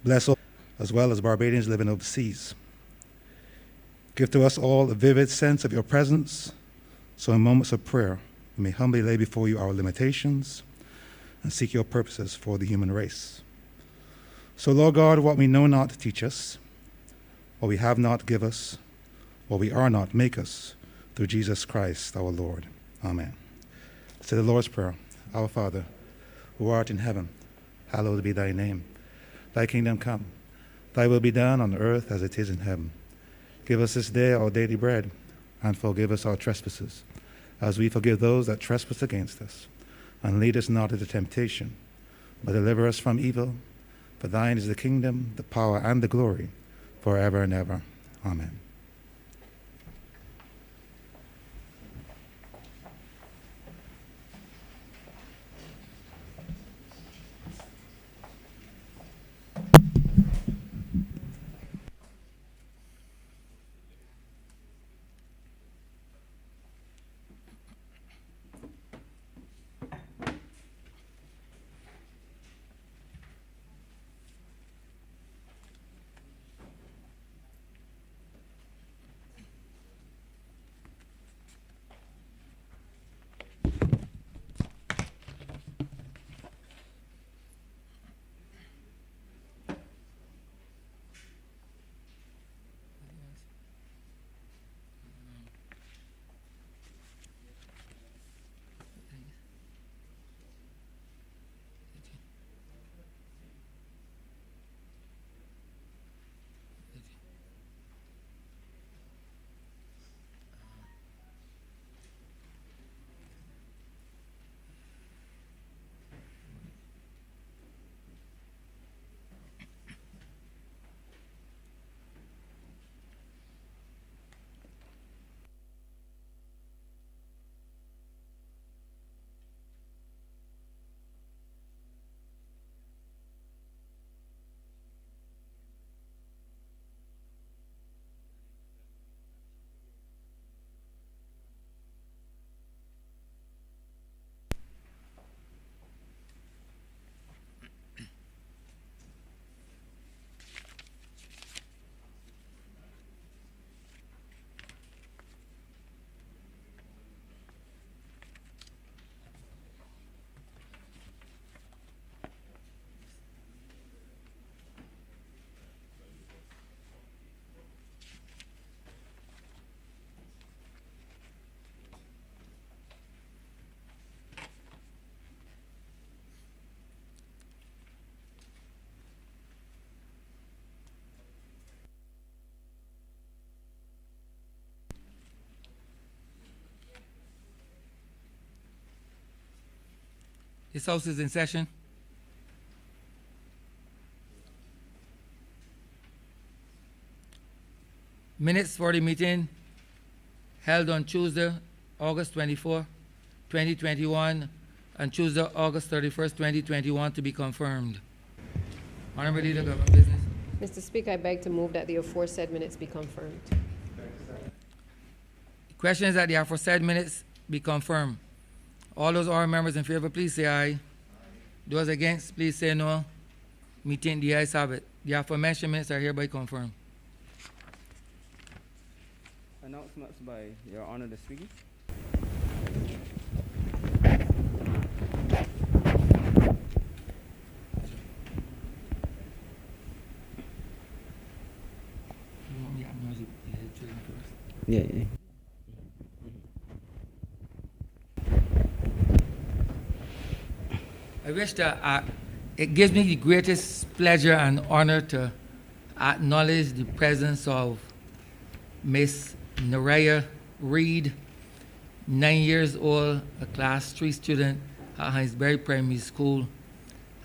Bless all, as well as Barbadians living overseas. Give to us all a vivid sense of your presence, so in moments of prayer, we may humbly lay before you our limitations and seek your purposes for the human race. So, Lord God, what we know not, teach us. What we have not, give us. What we are not, make us. Through Jesus Christ, our Lord. Amen. Say the Lord's Prayer. Our Father, who art in heaven, hallowed be thy name. Thy kingdom come. Thy will be done on earth as it is in heaven. Give us this day our daily bread, and forgive us our trespasses, as we forgive those that trespass against us. And lead us not into temptation, but deliver us from evil. For thine is the kingdom, the power, and the glory, forever and ever. Amen. This house is in session. Minutes for the meeting held on Tuesday, August 24, 2021, and Tuesday, August 31st, 2021 to be confirmed. Honorable Leader of Government Business. Mr. Speaker, I beg to move that the aforesaid minutes be confirmed. The question is that the aforesaid minutes be confirmed. All those honorable members in favor, please say aye. Those against, please say no. Meeting the ayes have it. The aforementioned minutes are hereby confirmed. Announcements by Your Honor the Speaker. Yeah. I wish that it gives me the greatest pleasure and honor to acknowledge the presence of Miss Naraya Reed, 9 years old, a class 3 student at Hinesbury Primary School,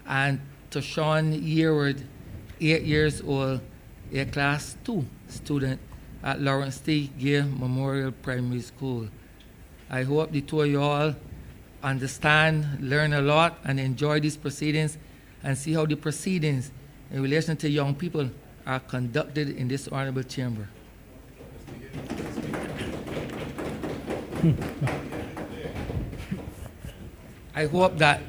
and to Sean Yearwood, 8 years old, a class 2 student at Lawrence T. Gay Memorial Primary School. I hope the two of you all understand, learn a lot, and enjoy these proceedings and see how the proceedings in relation to young people are conducted in this honorable chamber. I hope that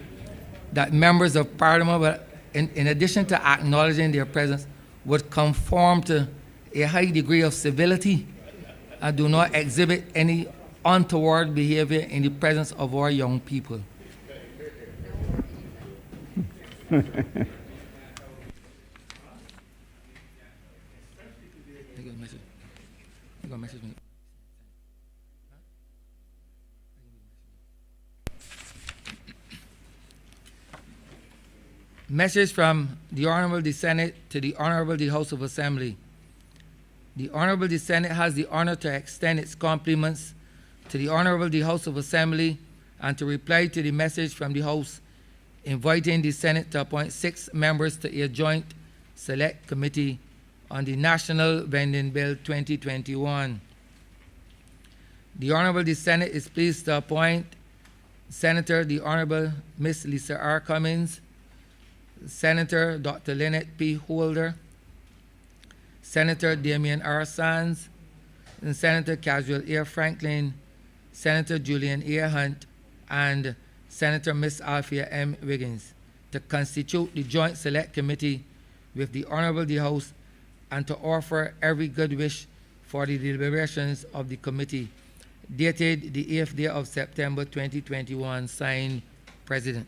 members of Parliament will in addition to acknowledging their presence, would conform to a high degree of civility and do not exhibit any untoward behavior in the presence of our young people. I got a message. Message from the Honorable the Senate to the Honorable the House of Assembly. The Honorable the Senate has the honor to extend its compliments to the Honorable the House of Assembly and to reply to the message from the House inviting the Senate to appoint 6 members to a joint select committee on the National Vending Bill 2021. The Honorable the Senate is pleased to appoint Senator the Honorable Miss Lisa R. Cummings, Senator Dr. Lynette P. Holder, Senator Damian R. Sands, and Senator Casual A. Franklin, Senator Julian A. Hunt, and Senator Miss Althea M. Wiggins to constitute the Joint Select Committee with the Honorable the House and to offer every good wish for the deliberations of the committee. Dated the 8th day of September 2021, signed President.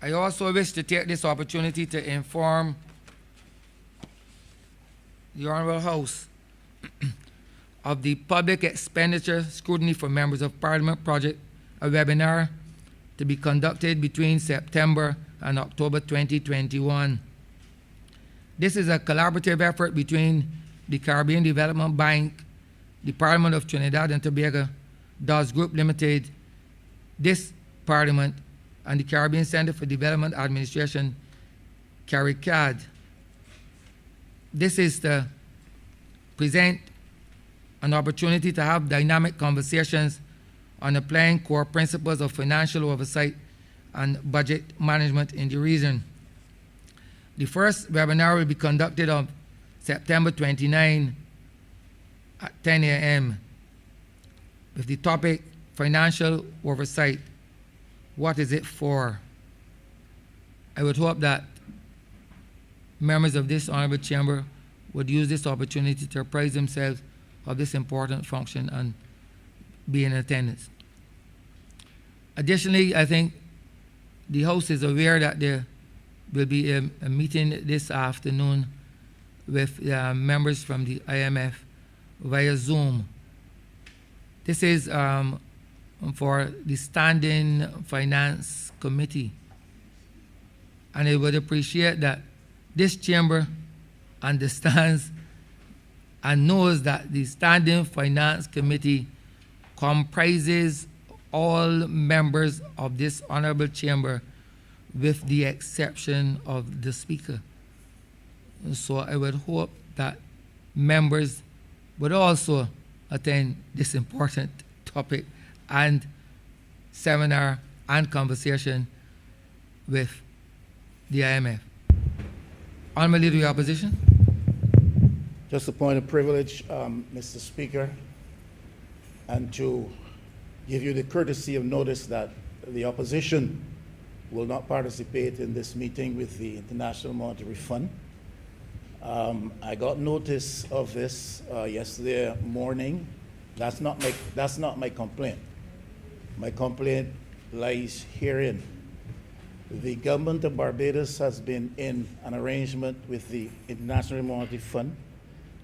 I also wish to take this opportunity to inform the Honorable House of the Public Expenditure Scrutiny for Members of Parliament project, a webinar to be conducted between September and October 2021. This is a collaborative effort between the Caribbean Development Bank, the Parliament of Trinidad and Tobago, DOS Group Limited, this Parliament, and the Caribbean Center for Development Administration, CARICAD. This is to present an opportunity to have dynamic conversations on applying core principles of financial oversight and budget management in the region. The first webinar will be conducted on September 29 at 10 a.m. with the topic Financial Oversight. What is it for? I would hope that members of this honorable chamber would use this opportunity to apprise themselves of this important function and be in attendance. Additionally, I think the House is aware that there will be a meeting this afternoon with members from the IMF via Zoom. This is for the Standing Finance Committee. And I would appreciate that this chamber understands and knows that the Standing Finance Committee comprises all members of this honorable chamber with the exception of the Speaker. So I would hope that members would also attend this important topic and seminar and conversation with the IMF. Honorable Leader of the Opposition. Just a point of privilege, Mr. Speaker, and to give you the courtesy of notice that the opposition will not participate in this meeting with the International Monetary Fund. I got notice of this yesterday morning. That's not my complaint. My complaint lies herein. The government of Barbados has been in an arrangement with the International Monetary Fund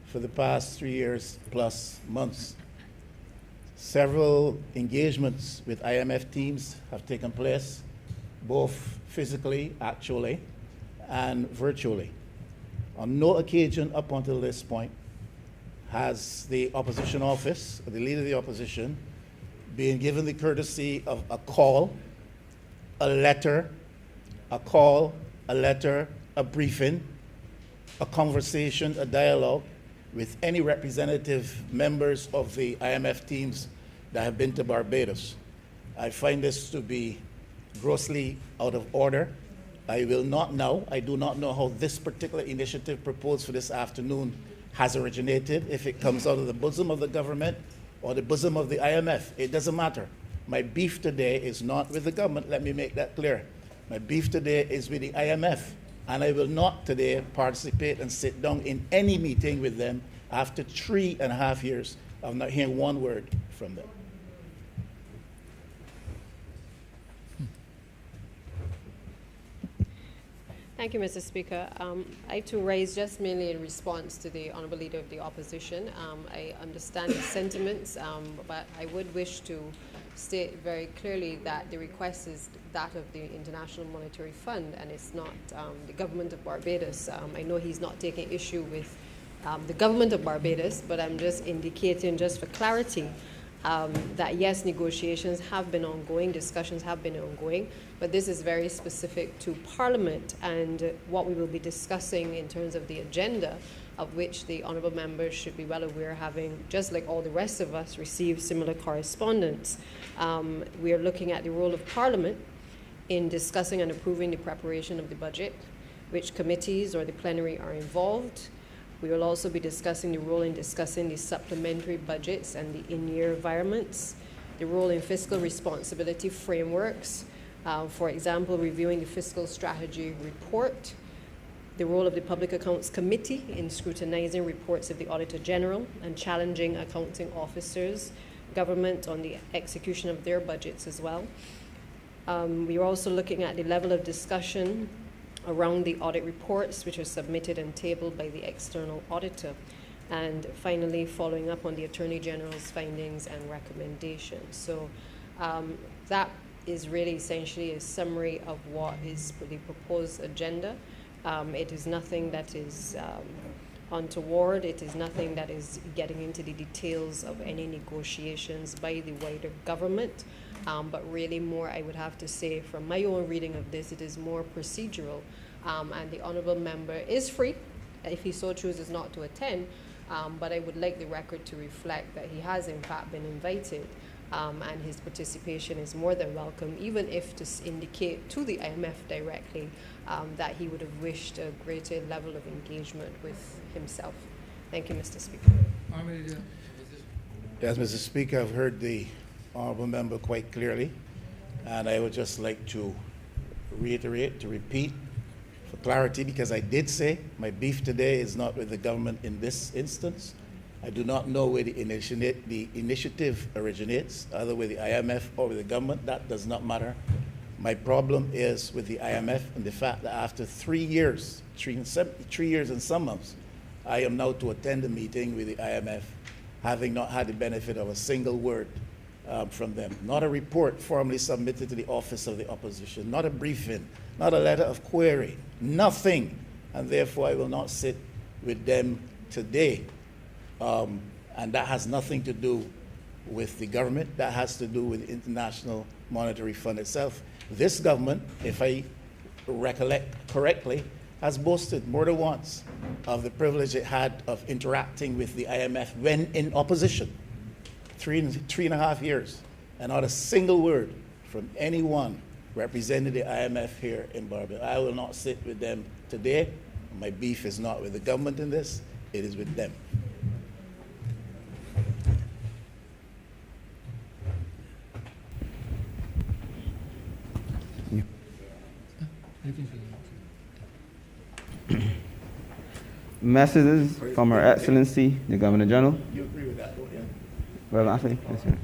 for the past 3 years plus months. Several engagements with IMF teams have taken place, both physically, actually, and virtually. On no occasion up until this point has the opposition office, or the leader of the opposition, been given the courtesy of a call, a letter, a briefing, a conversation, a dialogue with any representative members of the IMF teams that have been to Barbados. I find this to be grossly out of order. I do not know how this particular initiative proposed for this afternoon has originated, if it comes out of the bosom of the government or the bosom of the IMF. It doesn't matter. My beef today is not with the government. Let me make that clear. My beef today is with the IMF. And I will not today participate and sit down in any meeting with them after 3.5 years of not hearing one word from them. Thank you, Mr. Speaker. I too raise just mainly in response to the Honourable Leader of the Opposition. I understand the sentiments, but I would wish to state very clearly that the request is that of the International Monetary Fund, and it's not the government of Barbados. I know he's not taking issue with the government of Barbados, but I'm just indicating, just for clarity, that yes, negotiations have been ongoing, discussions have been ongoing, but this is very specific to Parliament and what we will be discussing in terms of the agenda, of which the honourable members should be well aware, having, just like all the rest of us, received similar correspondence. We are looking at the role of Parliament in discussing and approving the preparation of the budget, which committees or the plenary are involved. We will also be discussing the role in discussing the supplementary budgets and the in-year environments, the role in fiscal responsibility frameworks, for example, reviewing the fiscal strategy report, the role of the Public Accounts Committee in scrutinizing reports of the Auditor General and challenging accounting officers, government on the execution of their budgets as well. We are also looking at the level of discussion around the audit reports which are submitted and tabled by the external auditor, and finally following up on the Attorney General's findings and recommendations. So that is really essentially a summary of what is the proposed agenda. It is nothing that is untoward. It is nothing that is getting into the details of any negotiations by the wider government. But really more, I would have to say, from my own reading of this, it is more procedural. And the honourable member is free, if he so chooses not to attend, but I would like the record to reflect that he has in fact been invited, and his participation is more than welcome, even if to indicate to the IMF directly that he would have wished a greater level of engagement with himself. Thank you, Mr. Speaker. Yes, Mr. Speaker, I've heard the honourable member quite clearly, and I would just like to reiterate, to repeat for clarity, because I did say my beef today is not with the government in this instance. I do not know where the initiative originates, either with the IMF or with the government. That does not matter. My problem is with the IMF and the fact that after 3 years, 3 years and some months, I am now to attend a meeting with the IMF, having not had the benefit of a single word from them. Not a report formally submitted to the Office of the Opposition, not a briefing, not a letter of query, nothing. And therefore, I will not sit with them today. And that has nothing to do with the government. That has to do with the International Monetary Fund itself. This government, if I recollect correctly, has boasted more than once of the privilege it had of interacting with the IMF when in opposition. 3.5 years, and not a single word from anyone representing the IMF here in Barbados. I will not sit with them today. My beef is not with the government in this, it is with them. Messages from Her Excellency, the Governor General. You agree with that, don't you? Well, I think, yes, sir.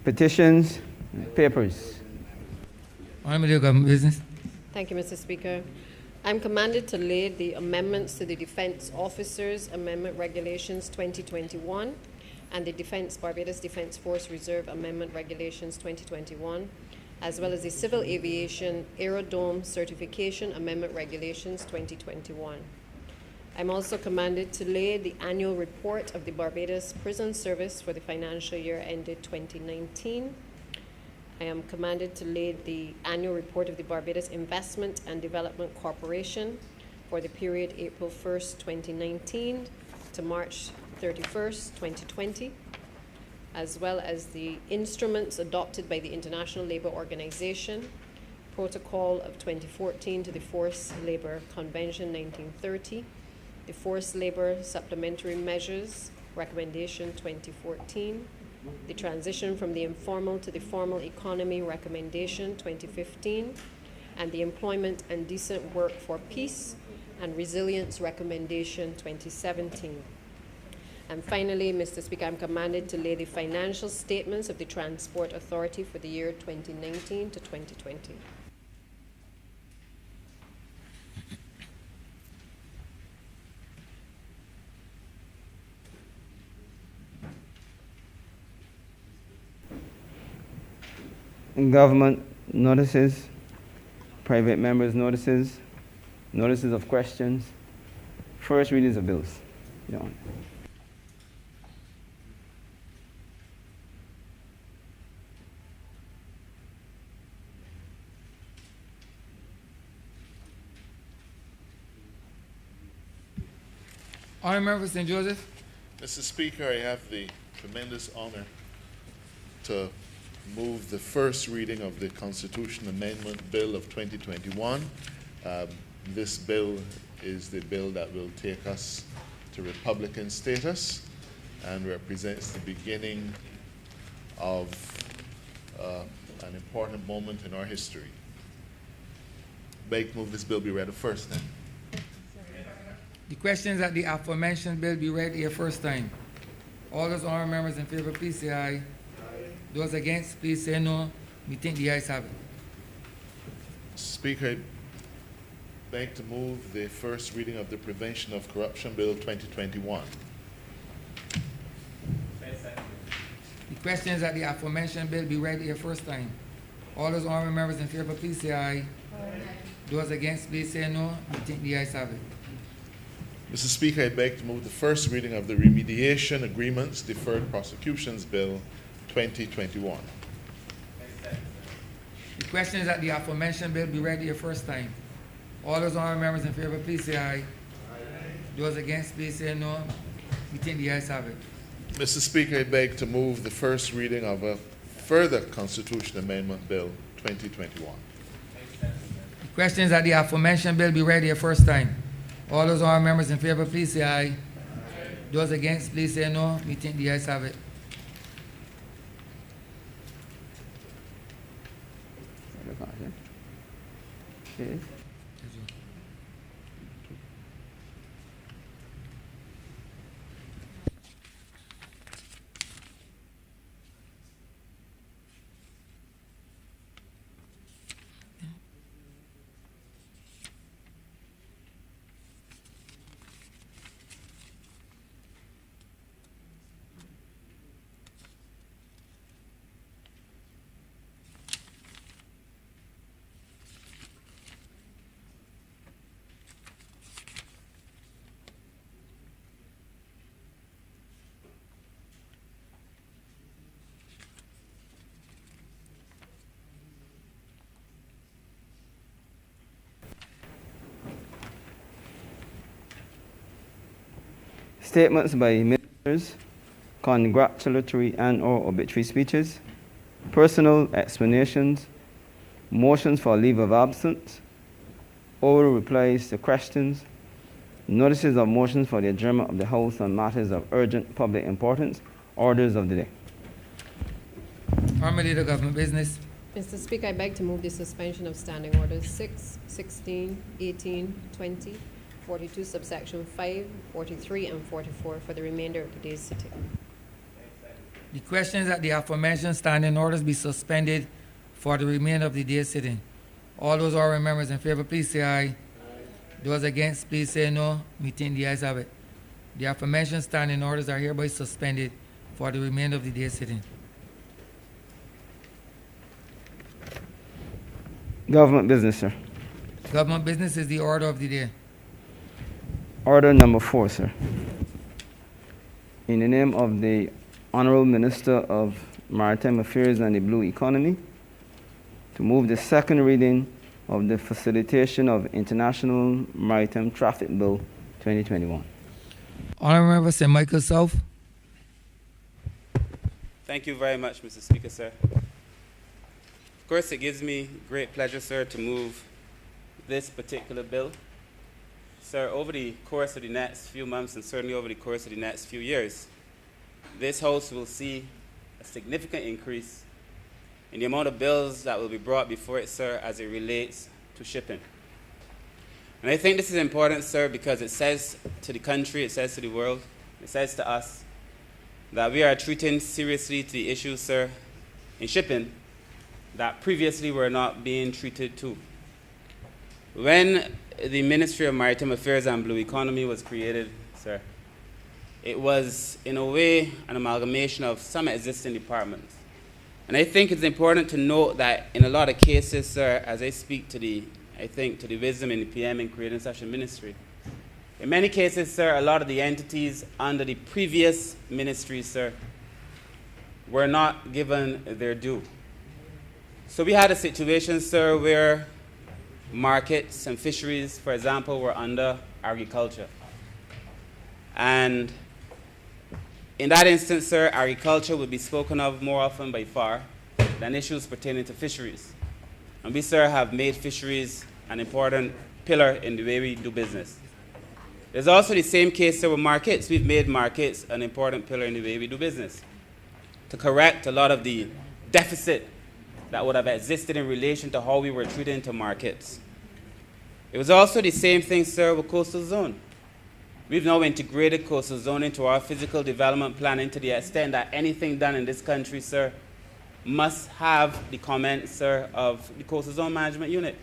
Petitions, papers. Honourable Leader of Government Business. Thank you, Mr. Speaker. I'm commanded to lay the amendments to the Defence Officers Amendment Regulations 2021 and the Barbados Defence Force Reserve Amendment Regulations 2021, as well as the Civil Aviation Aerodrome Certification Amendment Regulations 2021. I'm also commanded to lay the annual report of the Barbados Prison Service for the financial year ended 2019. I am commanded to lay the annual report of the Barbados Investment and Development Corporation for the period April 1st, 2019 to March 31st, 2020, as well as the instruments adopted by the International Labour Organization, Protocol of 2014 to the Forced Labour Convention 1930, the Forced Labour Supplementary Measures Recommendation 2014, the Transition from the Informal to the Formal Economy Recommendation 2015, and the Employment and Decent Work for Peace and Resilience Recommendation 2017. And finally, Mr. Speaker, I'm commanded to lay the financial statements of the Transport Authority for the year 2019 to 2020. Government notices, private members' notices, notices of questions, first readings of bills. Your Honor. Honourable Member for St. Joseph. Mr. Speaker, I have the tremendous honor to move the first reading of the Constitution Amendment Bill of 2021. This bill is the bill that will take us to Republican status and represents the beginning of an important moment in our history. Beg to move this bill be read the first time. The question is that the aforementioned bill be read here first time. All those honourable members in favour, please say aye. Aye. Those against, please say no. We think the ayes have it. Speaker, I beg to move the first reading of the Prevention of Corruption Bill 2021. The question is that the aforementioned bill be read here first time. All those honourable members in favour, please say aye. Aye. Those against, please say no. We think the ayes have it. Mr. Speaker, I beg to move the first reading of the Remediation Agreements Deferred Prosecutions Bill 2021. The question is that the aforementioned bill be read here first time. All those honourable members in favour, please say aye. Aye. Those against, please say no. We think the ayes have it. Mr. Speaker, I beg to move the first reading of a further Constitution Amendment Bill 2021. The question is that the aforementioned bill be read here first time. All those honourable members in favour, please say aye. Aye. Those against, please say no. We think the ayes have it. Okay. Statements by ministers, congratulatory and/or obituary speeches, personal explanations, motions for leave of absence, oral replies to questions, notices of motions for the adjournment of the House on matters of urgent public importance, orders of the day. Honourable Leader of Government Business. Mr. Speaker, I beg to move the suspension of Standing Orders 6, 16, 18, 20, 42, subsection 5, 43, and 44 for the remainder of the day's sitting. The question is that the aforementioned standing orders be suspended for the remainder of the day's sitting. All those honourable members in favour, please say aye. Aye. Those against, please say no. We think the ayes have it. The aforementioned standing orders are hereby suspended for the remainder of the day's sitting. Government business, sir. Government business is the order of the day. Order number 4, sir. In the name of the Honorable Minister of Maritime Affairs and the Blue Economy, to move the second reading of the Facilitation of International Maritime Traffic Bill 2021. Honourable Member St. Michael South. Thank you very much, Mr. Speaker, sir. Of course, it gives me great pleasure, sir, to move this particular bill. Sir, over the course of the next few months and certainly over the course of the next few years, this House will see a significant increase in the amount of bills that will be brought before it, sir, as it relates to shipping. And I think this is important, sir, because it says to the country, it says to the world, it says to us that we are treating seriously to the issues, sir, in shipping that previously were not being treated to. When the Ministry of Maritime Affairs and Blue Economy was created, sir, it was, in a way, an amalgamation of some existing departments. And I think it's important to note that in a lot of cases, sir, as I speak to the wisdom in the PM in creating such a ministry, in many cases, sir, a lot of the entities under the previous ministry, sir, were not given their due. So we had a situation, sir, where markets and fisheries, for example, were under agriculture. And in that instance, sir, agriculture would be spoken of more often by far than issues pertaining to fisheries. And we, sir, have made fisheries an important pillar in the way we do business. There's also the same case, sir, with markets. We've made markets an important pillar in the way we do business to correct a lot of the deficit that would have existed in relation to how we were treated into markets. It was also the same thing, sir, with coastal zone. We've now integrated coastal zone into our physical development planning to the extent that anything done in this country, sir, must have the comment, sir, of the coastal zone management unit.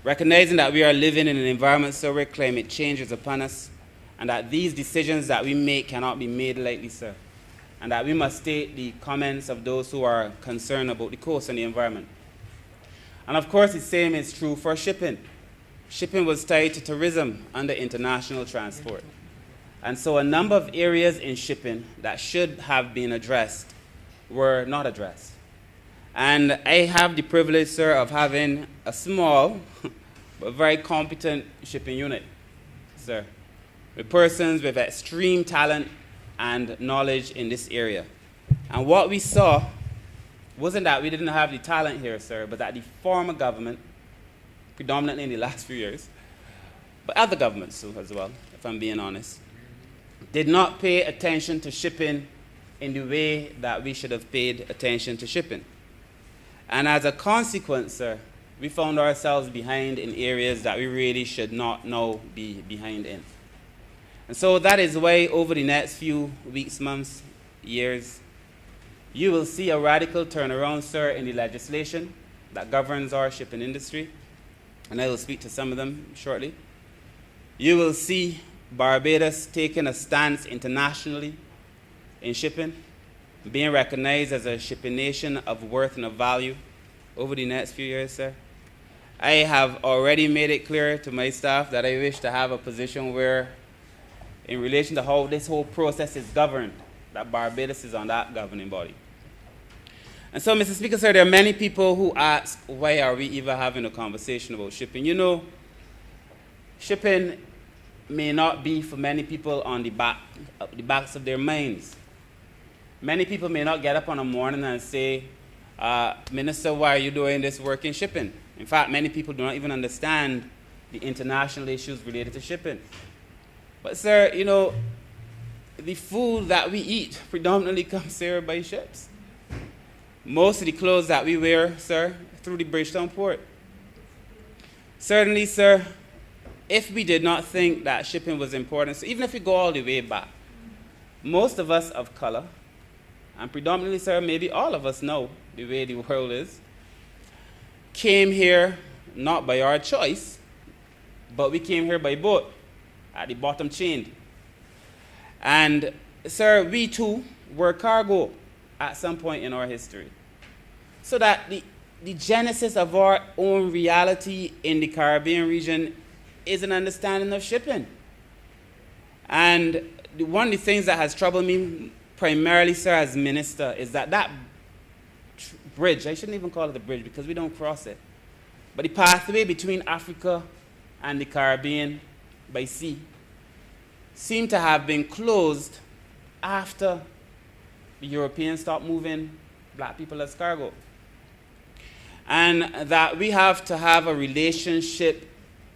Recognizing that we are living in an environment, sir, where climate change is upon us, and that these decisions that we make cannot be made lightly, sir, and that we must state the comments of those who are concerned about the coast and the environment. And of course, the same is true for shipping. Shipping was tied to tourism under international transport. And so a number of areas in shipping that should have been addressed were not addressed. And I have the privilege, sir, of having a small but very competent shipping unit, sir, with persons with extreme talent and knowledge in this area. And what we saw wasn't that we didn't have the talent here, sir, but that the former government, predominantly in the last few years, but other governments too as well, if I'm being honest, did not pay attention to shipping in the way that we should have paid attention to shipping. And as a consequence, sir, we found ourselves behind in areas that we really should not now be behind in. And so that is why over the next few weeks, months, years, you will see a radical turnaround, sir, in the legislation that governs our shipping industry. And I will speak to some of them shortly. You will see Barbados taking a stance internationally in shipping, being recognized as a shipping nation of worth and of value over the next few years, sir. I have already made it clear to my staff that I wish to have a position where, in relation to how this whole process is governed, that Barbados is on that governing body. And so, Mr. Speaker, sir, there are many people who ask, why are we even having a conversation about shipping? You know, shipping may not be for many people on the backs of their minds. Many people may not get up on a morning and say, Minister, why are you doing this work in shipping? In fact, many people do not even understand the international issues related to shipping. But, sir, you know, the food that we eat predominantly comes here by ships. Most of the clothes that we wear, sir, through the Bridgetown port. Certainly, sir, if we did not think that shipping was important, so even if we go all the way back, most of us of color, and predominantly, sir, maybe all of us know the way the world is, came here not by our choice, but we came here by boat, at the bottom chained. And, sir, we too were cargo at some point in our history. So that the genesis of our own reality in the Caribbean region is an understanding of shipping. And one of the things that has troubled me primarily, sir, as minister, is that bridge, I shouldn't even call it a bridge because we don't cross it, but the pathway between Africa and the Caribbean by sea seemed to have been closed after the Europeans stopped moving black people as cargo. And that we have to have a relationship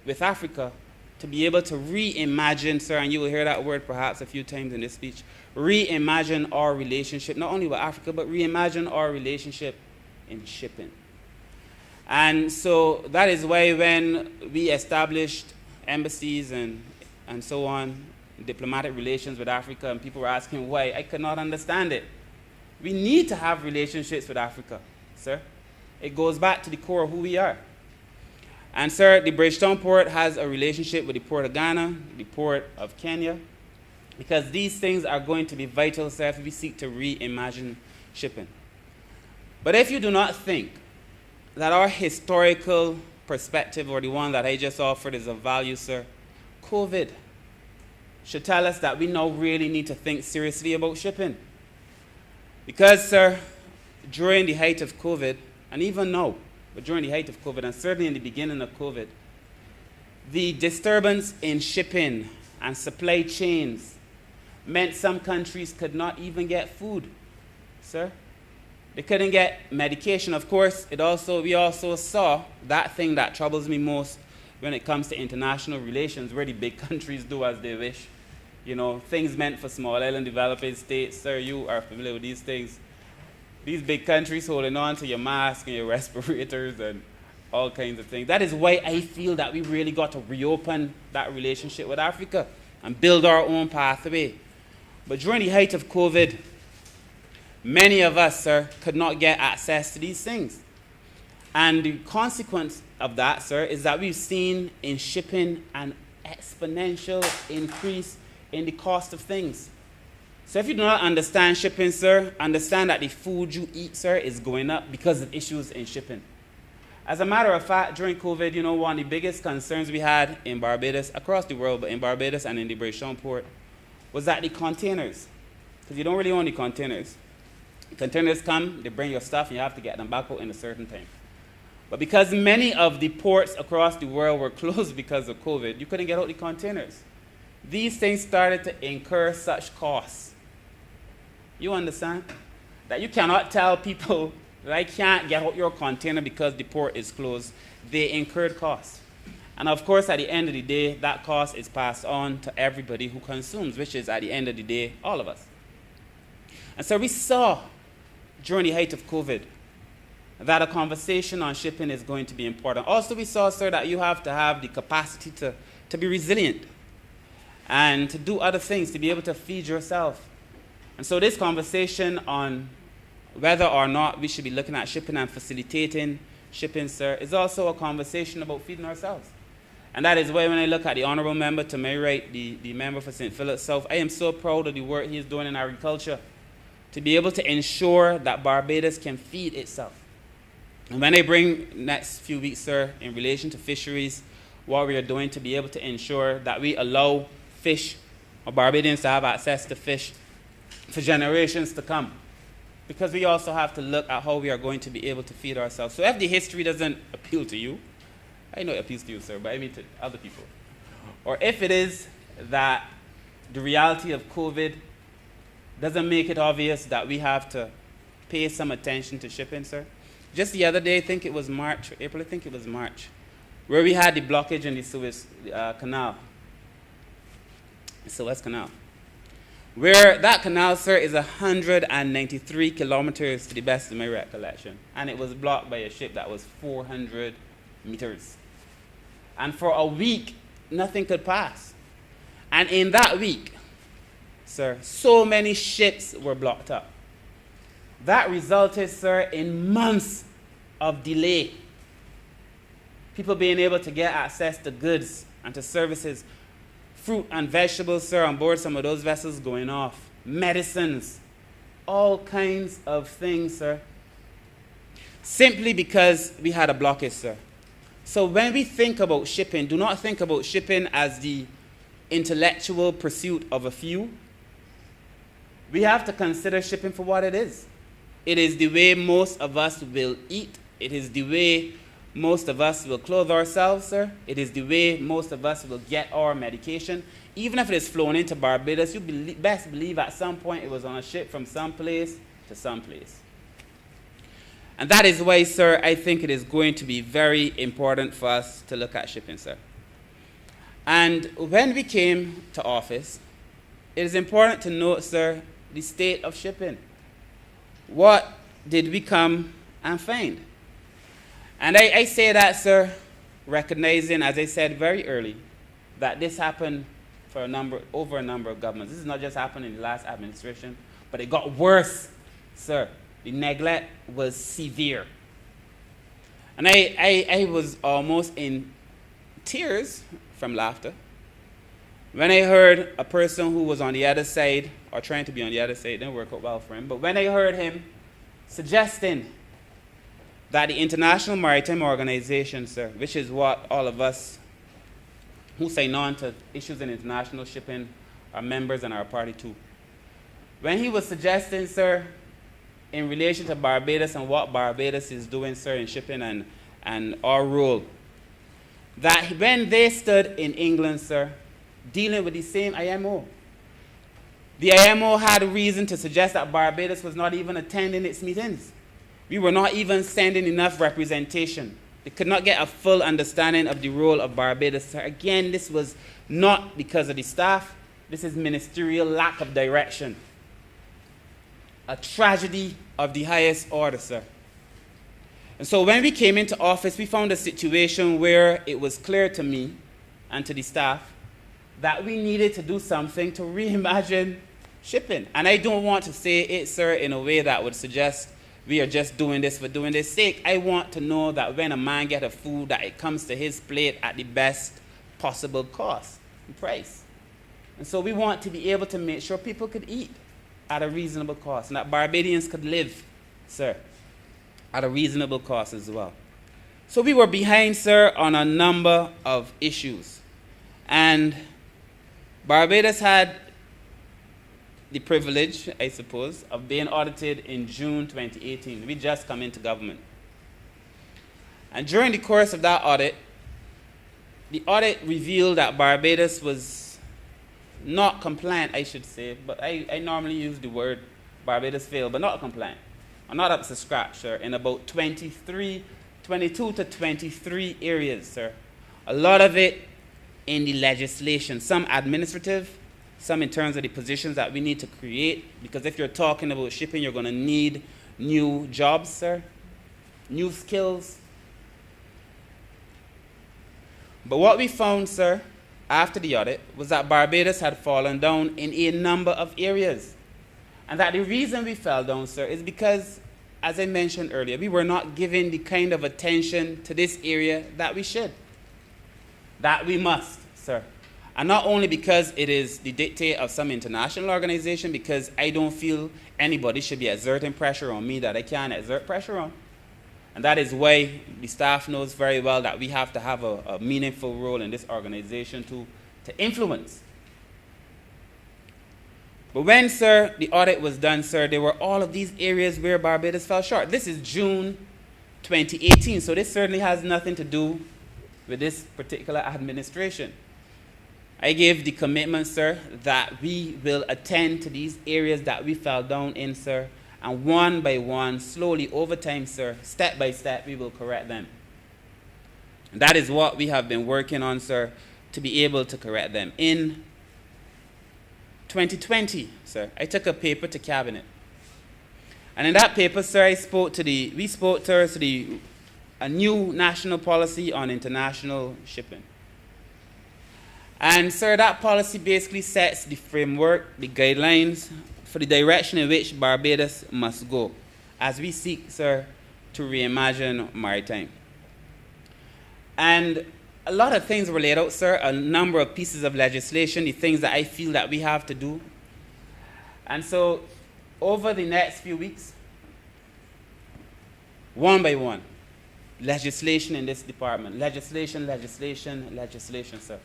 with Africa to be able to reimagine, sir, and you will hear that word perhaps a few times in this speech, reimagine our relationship, not only with Africa, but reimagine our relationship in shipping. And so that is why when we established embassies and so on, diplomatic relations with Africa, and people were asking why, I could not understand it. We need to have relationships with Africa, sir. It goes back to the core of who we are. And, sir, the Bridgetown Port has a relationship with the Port of Ghana, the Port of Kenya, because these things are going to be vital, sir, if we seek to reimagine shipping. But if you do not think that our historical perspective, or the one that I just offered, is of value, sir, COVID should tell us that we now really need to think seriously about shipping. Because, sir, during the height of COVID, and even now, but during the height of COVID, and certainly in the beginning of COVID, the disturbance in shipping and supply chains meant some countries could not even get food, sir. They couldn't get medication. Of course, we also saw that thing that troubles me most when it comes to international relations, where the big countries do as they wish. You know, things meant for small island developing states, sir, you are familiar with these things. These big countries holding on to your mask and your respirators and all kinds of things. That is why I feel that we really got to reopen that relationship with Africa and build our own pathway. But during the height of COVID, many of us, sir, could not get access to these things. And the consequence of that, sir, is that we've seen in shipping an exponential increase in the cost of things. So if you do not understand shipping, sir, understand that the food you eat, sir, is going up because of issues in shipping. As a matter of fact, during COVID, you know, one of the biggest concerns we had in Barbados, across the world, but in Barbados and in the Bridgetown Port, was that the containers, because you don't really own the containers. The containers come, they bring your stuff, and you have to get them back out in a certain time. But because many of the ports across the world were closed because of COVID, you couldn't get out the containers. These things started to incur such costs. You understand? That you cannot tell people that I can't get out your container because the port is closed. They incurred costs. And of course, at the end of the day, that cost is passed on to everybody who consumes, which is, at the end of the day, all of us. And so we saw, during the height of COVID, that a conversation on shipping is going to be important. Also, we saw, sir, that you have to have the capacity to be resilient and to do other things, to be able to feed yourself. And so this conversation on whether or not we should be looking at shipping and facilitating shipping, sir, is also a conversation about feeding ourselves. And that is why when I look at the honorable member to my right, the member for St. Philip South, I am so proud of the work he is doing in agriculture to be able to ensure that Barbados can feed itself. And when I bring next few weeks, sir, in relation to fisheries, what we are doing to be able to ensure that we allow fish, or Barbadians to have access to fish for generations to come. Because we also have to look at how we are going to be able to feed ourselves. So if the history doesn't appeal to you, I know it appeals to you, sir, but I mean to other people. Or if it is that the reality of COVID doesn't make it obvious that we have to pay some attention to shipping, sir. Just the other day, I think it was March, or April, I think it was March, where we had the blockage in the Suez Canal. The Suez Canal. Where that canal, sir, is 193 kilometers to the best of my recollection. And it was blocked by a ship that was 400 meters. And for a week, nothing could pass. And in that week, sir, so many ships were blocked up. That resulted, sir, in months of delay. People being able to get access to goods and to services. Fruit and vegetables, sir, on board some of those vessels going off. Medicines. All kinds of things, sir. Simply because we had a blockage, sir. So when we think about shipping, do not think about shipping as the intellectual pursuit of a few. We have to consider shipping for what it is. It is the way most of us will eat. It is the way most of us will clothe ourselves, sir. It is the way most of us will get our medication. Even if it is flown into Barbados, you best believe at some point it was on a ship from some place to some place. And that is why, sir, I think it is going to be very important for us to look at shipping, sir. And when we came to office, it is important to note, sir, the state of shipping. What did we come and find? And I say that, sir, recognizing, as I said very early, that this happened for over a number of governments. This is not just happened in the last administration, but it got worse, sir. The neglect was severe. And I was almost in tears from laughter when I heard a person who was on the other side, or trying to be on the other side, didn't work out well for him, but when I heard him suggesting that the International Maritime Organization, sir, which is what all of us who sign on to issues in international shipping are members and are a party to, when he was suggesting, sir, in relation to Barbados and what Barbados is doing, sir, in shipping and our role, that when they stood in England, sir, dealing with the same IMO, the IMO had a reason to suggest that Barbados was not even attending its meetings. We were not even sending enough representation. They could not get a full understanding of the role of Barbados, sir. Again, this was not because of the staff. This is ministerial lack of direction. A tragedy of the highest order, sir. And so when we came into office, we found a situation where it was clear to me and to the staff that we needed to do something to reimagine shipping. And I don't want to say it, sir, in a way that would suggest we are just doing this for doing this sake. I want to know that when a man gets a food, that it comes to his plate at the best possible cost and price. And so we want to be able to make sure people could eat at a reasonable cost, and that Barbadians could live, sir, at a reasonable cost as well. So we were behind, sir, on a number of issues. And Barbados had the privilege, I suppose, of being audited in June 2018. We just come into government. And during the course of that audit, the audit revealed that Barbados was not compliant, I should say, but I normally use the word Barbados failed, but not compliant, or not up to scratch, sir, in about 22 to 23 areas, sir. A lot of it in the legislation, some administrative, some in terms of the positions that we need to create, because if you're talking about shipping, you're going to need new jobs, sir, new skills. But what we found, sir, after the audit was that Barbados had fallen down in a number of areas. And that the reason we fell down, sir, is because, as I mentioned earlier, we were not giving the kind of attention to this area that we should, that we must, sir. And not only because it is the dictate of some international organization, because I don't feel anybody should be exerting pressure on me that I can't exert pressure on. And that is why the staff knows very well that we have to have a meaningful role in this organization to influence. But when, sir, the audit was done, sir, there were all of these areas where Barbados fell short. This is June 2018, so this certainly has nothing to do with this particular administration. I gave the commitment, sir, that we will attend to these areas that we fell down in, sir, and one by one, slowly over time, sir, step by step, we will correct them. And that is what we have been working on, sir, to be able to correct them. In 2020, sir, I took a paper to Cabinet. And in that paper, sir, we spoke to a new national policy on international shipping. And, sir, that policy basically sets the framework, the guidelines for the direction in which Barbados must go as we seek, sir, to reimagine maritime. And a lot of things were laid out, sir, a number of pieces of legislation, the things that I feel that we have to do. And so over the next few weeks, one by one, legislation in this department, legislation, sir,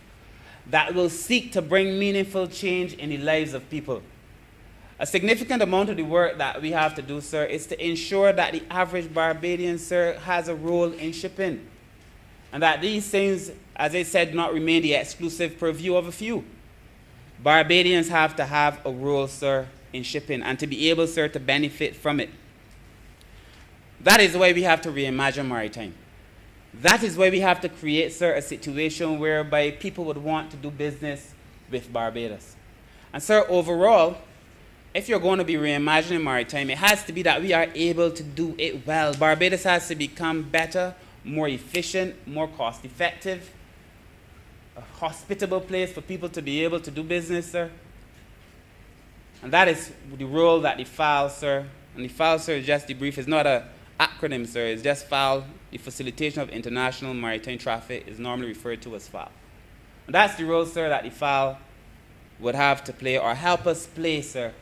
that will seek to bring meaningful change in the lives of people. A significant amount of the work that we have to do, sir, is to ensure that the average Barbadian, sir, has a role in shipping. And that these things, as I said, do not remain the exclusive purview of a few. Barbadians have to have a role, sir, in shipping and to be able, sir, to benefit from it. That is why we have to reimagine maritime. That is why we have to create, sir, a situation whereby people would want to do business with Barbados. And, sir, overall, if you're going to be reimagining maritime, it has to be that we are able to do it well. Barbados has to become better, more efficient, more cost-effective, a hospitable place for people to be able to do business, sir. And that is the role that the FAL, sir, and the FAL, sir, is just the brief. It's not an acronym, sir. It's just FAL. The Facilitation of International Maritime Traffic is normally referred to as FAL. And that's the role, sir, that the FAL would have to play or help us play, sir.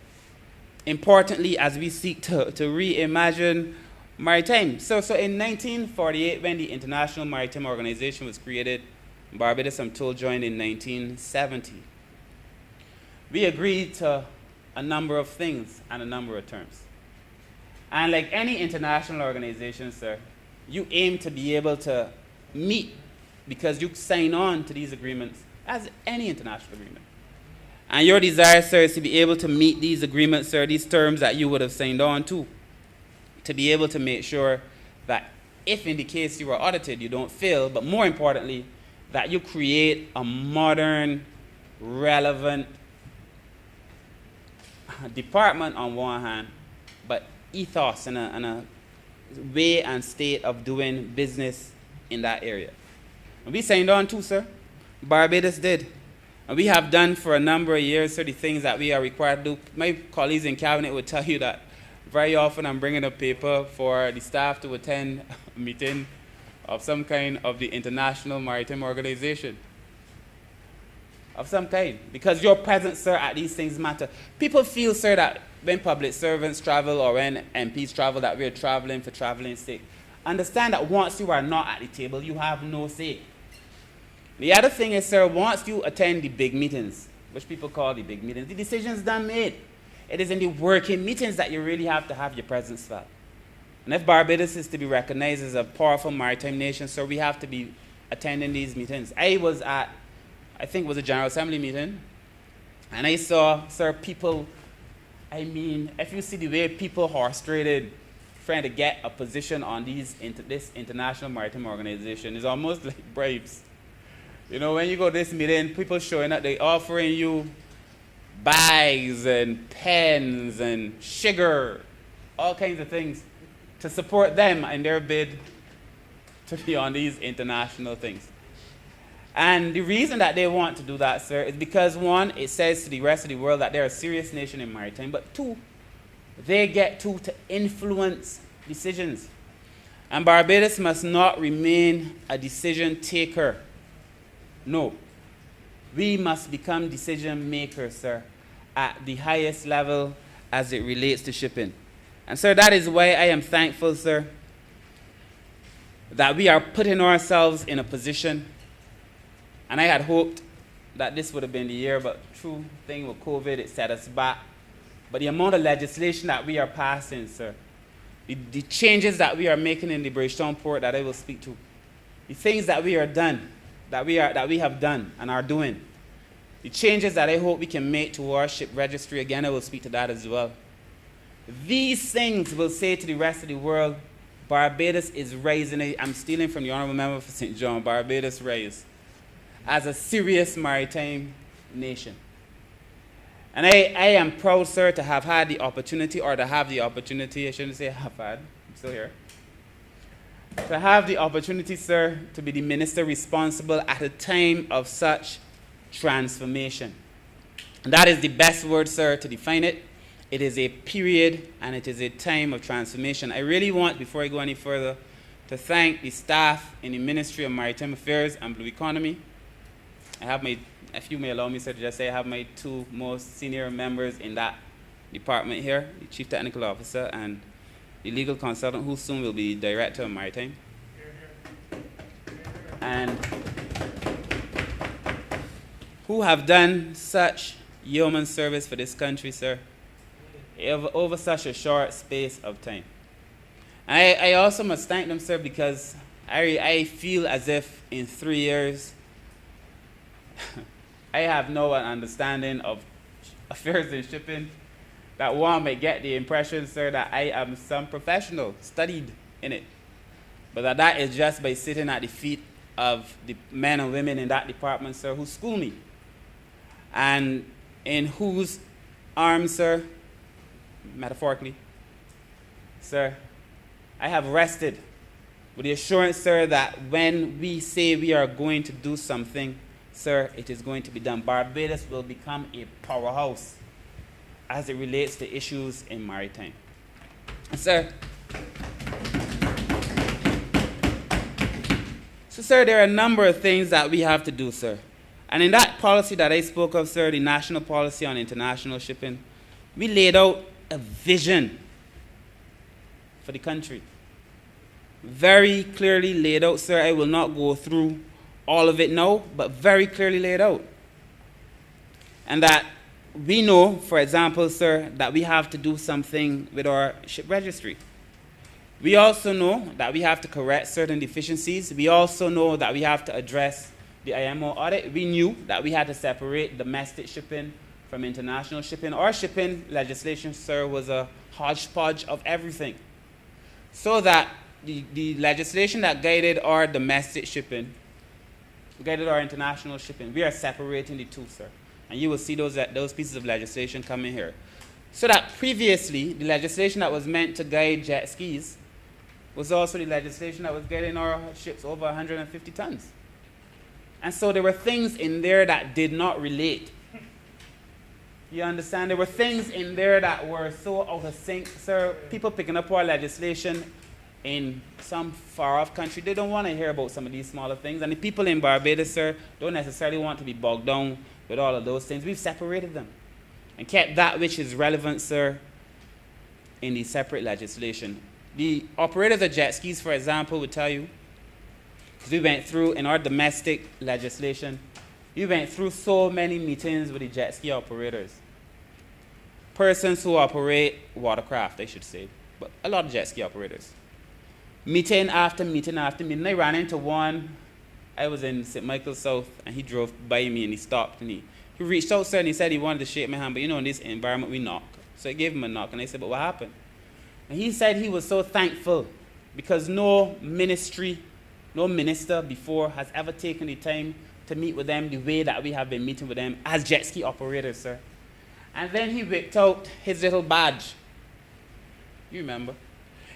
Importantly, as we seek to reimagine maritime. So in 1948, when the International Maritime Organization was created, Barbados, I'm told, joined in 1970. We agreed to a number of things and a number of terms. And like any international organization, sir, you aim to be able to meet because you sign on to these agreements as any international agreement. And your desire, sir, is to be able to meet these agreements, sir, these terms that you would have signed on to be able to make sure that if in the case you are audited, you don't fail, but more importantly, that you create a modern, relevant department on one hand, but ethos and a way and state of doing business in that area. And we signed on too, sir. Barbados did. And we have done for a number of years, sir, the things that we are required to do. My colleagues in cabinet would tell you that very often I'm bringing a paper for the staff to attend a meeting of some kind of the International Maritime Organization. Of some kind. Because your presence, sir, at these things matter. People feel, sir, that when public servants travel or when MPs travel, that we're traveling for traveling's sake. Understand that once you are not at the table, you have no say. The other thing is, sir, once you attend the big meetings, which people call the big meetings, the decision's done made. It is in the working meetings that you really have to have your presence felt. And if Barbados is to be recognized as a powerful maritime nation, sir, we have to be attending these meetings. I was at, I think it was a General Assembly meeting, and I saw, sir, people, I mean, if you see the way people horse traded trying to get a position on this International Maritime Organization, it's almost like bribes. You know, when you go to this meeting, people showing up, they're offering you bags and pens and sugar, all kinds of things to support them in their bid to be on these international things. And the reason that they want to do that, sir, is because, one, it says to the rest of the world that they're a serious nation in maritime, but two, they get to influence decisions. And Barbados must not remain a decision taker. No. We must become decision makers, sir, at the highest level as it relates to shipping. And, sir, that is why I am thankful, sir, that we are putting ourselves in a position, and I had hoped that this would have been the year, but true thing with COVID, it set us back. But the amount of legislation that we are passing, sir, the changes that we are making in the Bridgetown port that I will speak to, the things that we have done and are doing, the changes that I hope we can make to our ship registry, again, I will speak to that as well. These things will say to the rest of the world, Barbados is rising. I'm stealing from the Honorable Member for St. John. Barbados rise as a serious maritime nation. And I am proud, sir, to have had the opportunity, or to have the opportunity, I shouldn't say have had, I'm still here, to have the opportunity, sir, to be the minister responsible at a time of such transformation. And that is the best word, sir, to define it. It is a period and it is a time of transformation. I really want, before I go any further, to thank the staff in the Ministry of Maritime Affairs and Blue Economy. I have my, if you may allow me, sir, to just say I have my two most senior members in that department here, the Chief Technical Officer and the legal consultant, who soon will be Director of Maritime. And who have done such yeoman service for this country, sir, over such a short space of time. And I also must thank them, sir, because I feel as if in 3 years, I have no understanding of affairs in shipping, that one may get the impression, sir, that I am some professional, studied in it. But that is just by sitting at the feet of the men and women in that department, sir, who school me. And in whose arms, sir, metaphorically, sir, I have rested with the assurance, sir, that when we say we are going to do something, sir, it is going to be done. Barbados will become a powerhouse as it relates to issues in maritime. Sir, sir, there are a number of things that we have to do, sir. And in that policy that I spoke of, sir, the national policy on international shipping, we laid out a vision for the country. Very clearly laid out, sir. I will not go through all of it now, but very clearly laid out. And that we know, for example, sir, that we have to do something with our ship registry. We also know that we have to correct certain deficiencies. We also know that we have to address the IMO audit. We knew that we had to separate domestic shipping from international shipping. Our shipping legislation, sir, was a hodgepodge of everything. So that the legislation that guided our domestic shipping, guided our international shipping, we are separating the two, sir. And you will see those pieces of legislation coming here. So that previously, the legislation that was meant to guide jet skis was also the legislation that was guiding our ships over 150 tons. And so there were things in there that did not relate. You understand? There were things in there that were so out of sync, sir. People picking up our legislation in some far-off country, they don't want to hear about some of these smaller things. And the people in Barbados, sir, don't necessarily want to be bogged down with all of those things. We've separated them and kept that which is relevant, sir, in the separate legislation. The operators of jet skis, for example, would tell you, because we went through, in our domestic legislation, we went through so many meetings with the jet ski operators. Persons who operate watercraft, I should say, but a lot of jet ski operators. Meeting after meeting after meeting. I ran into one. I was in St. Michael South, and he drove by me, and he stopped, and he reached out, sir, and he said he wanted to shake my hand, but you know, in this environment, we knock. So I gave him a knock, and I said, but what happened? And he said he was so thankful because no ministry, no minister before has ever taken the time to meet with them the way that we have been meeting with them as jet ski operators, sir. And then he whipped out his little badge. You remember?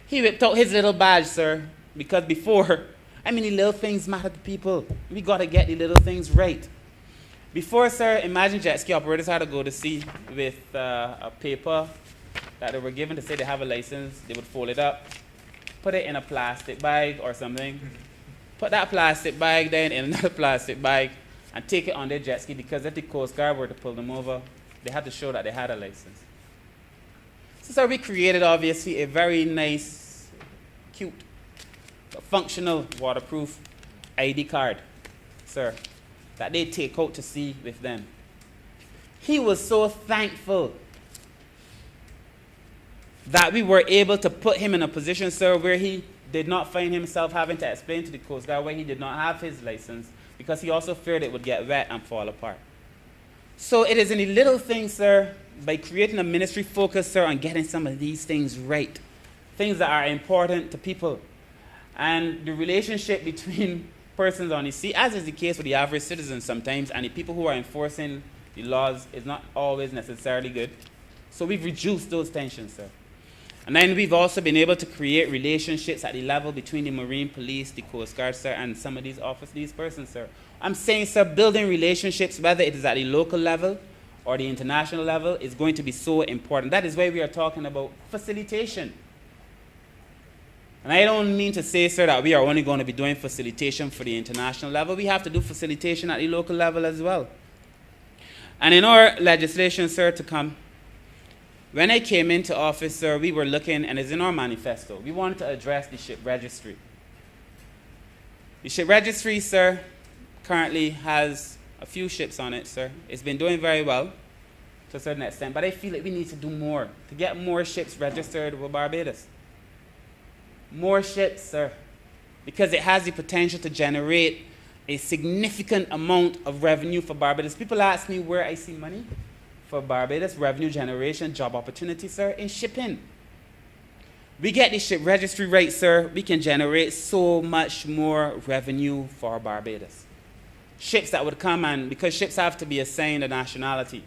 He whipped out his little badge, sir, because before, the little things matter to people. We got to get the little things right. Before, sir, imagine jet ski operators had to go to sea with a paper that they were given to say they have a license. They would fold it up, put it in a plastic bag or something, put that plastic bag then in another plastic bag, and take it on their jet ski, because if the Coast Guard were to pull them over, they had to show that they had a license. So we created, obviously, a very nice, cute, functional, waterproof ID card, sir, that they take out to sea with them. He was so thankful that we were able to put him in a position, sir, where he did not find himself having to explain to the Coast Guard why he did not have his license, because he also feared it would get wet and fall apart. So it is in the little things, sir, by creating a ministry focus, sir, on getting some of these things right, things that are important to people. And the relationship between persons on the sea, as is the case with the average citizen sometimes, and the people who are enforcing the laws, is not always necessarily good. So we've reduced those tensions, sir. And then we've also been able to create relationships at the level between the Marine Police, the Coast Guard, sir, and some of these persons, sir. I'm saying, sir, building relationships, whether it is at the local level or the international level, is going to be so important. That is why we are talking about facilitation. And I don't mean to say, sir, that we are only going to be doing facilitation for the international level. We have to do facilitation at the local level as well. And in our legislation, sir, to come, when I came into office, sir, we were looking, and it's in our manifesto, we wanted to address the ship registry. The ship registry, sir, currently has a few ships on it, sir. It's been doing very well to a certain extent, but I feel like we need to do more to get more ships registered with Barbados. More ships, sir, because it has the potential to generate a significant amount of revenue for Barbados. People ask me where I see money for Barbados, revenue generation, job opportunity, sir, in shipping. we get the ship registry right, sir, we can generate so much more revenue for Barbados. Ships that would come, and because ships have to be assigned a nationality,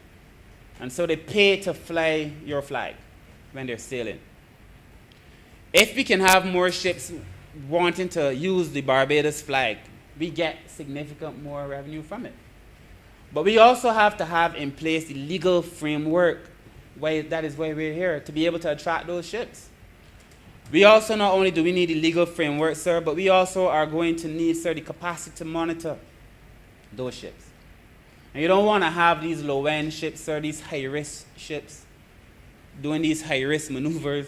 and so they pay to fly your flag when they're sailing. If we can have more ships wanting to use the Barbados flag, we get significant more revenue from it. But we also have to have in place the legal framework. That is why we're here, to be able to attract those ships. We also not only do we need the legal framework, sir, but we also are going to need, sir, the capacity to monitor those ships. And you don't want to have these low-end ships, sir, these high-risk ships, doing these high-risk maneuvers,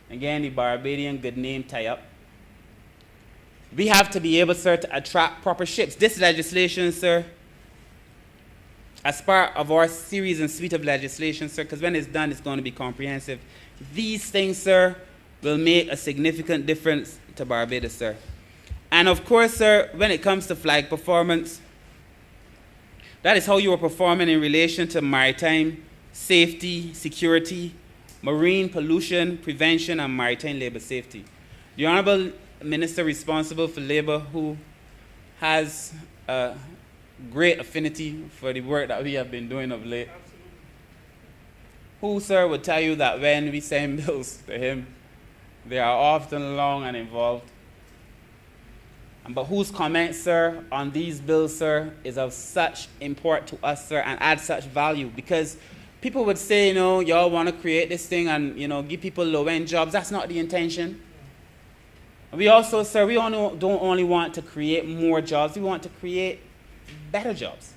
again, the Barbadian good name tie-up. We have to be able, sir, to attract proper ships. This legislation, sir, as part of our series and suite of legislation, sir, because when it's done, it's going to be comprehensive. These things, sir, will make a significant difference to Barbados, sir. And of course, sir, when it comes to flag performance, that is how you are performing in relation to maritime safety, security, marine pollution prevention, and maritime labor safety. The Honorable Minister responsible for labor, who has a great affinity for the work that we have been doing of late, who, sir, would tell you that when we send bills to him, they are often long and involved. But whose comments, sir, on these bills, sir, is of such import to us, sir, and add such value, because people would say, you know, y'all want to create this thing and, you know, give people low-end jobs. That's not the intention. We also, sir, we don't only want to create more jobs, we want to create better jobs.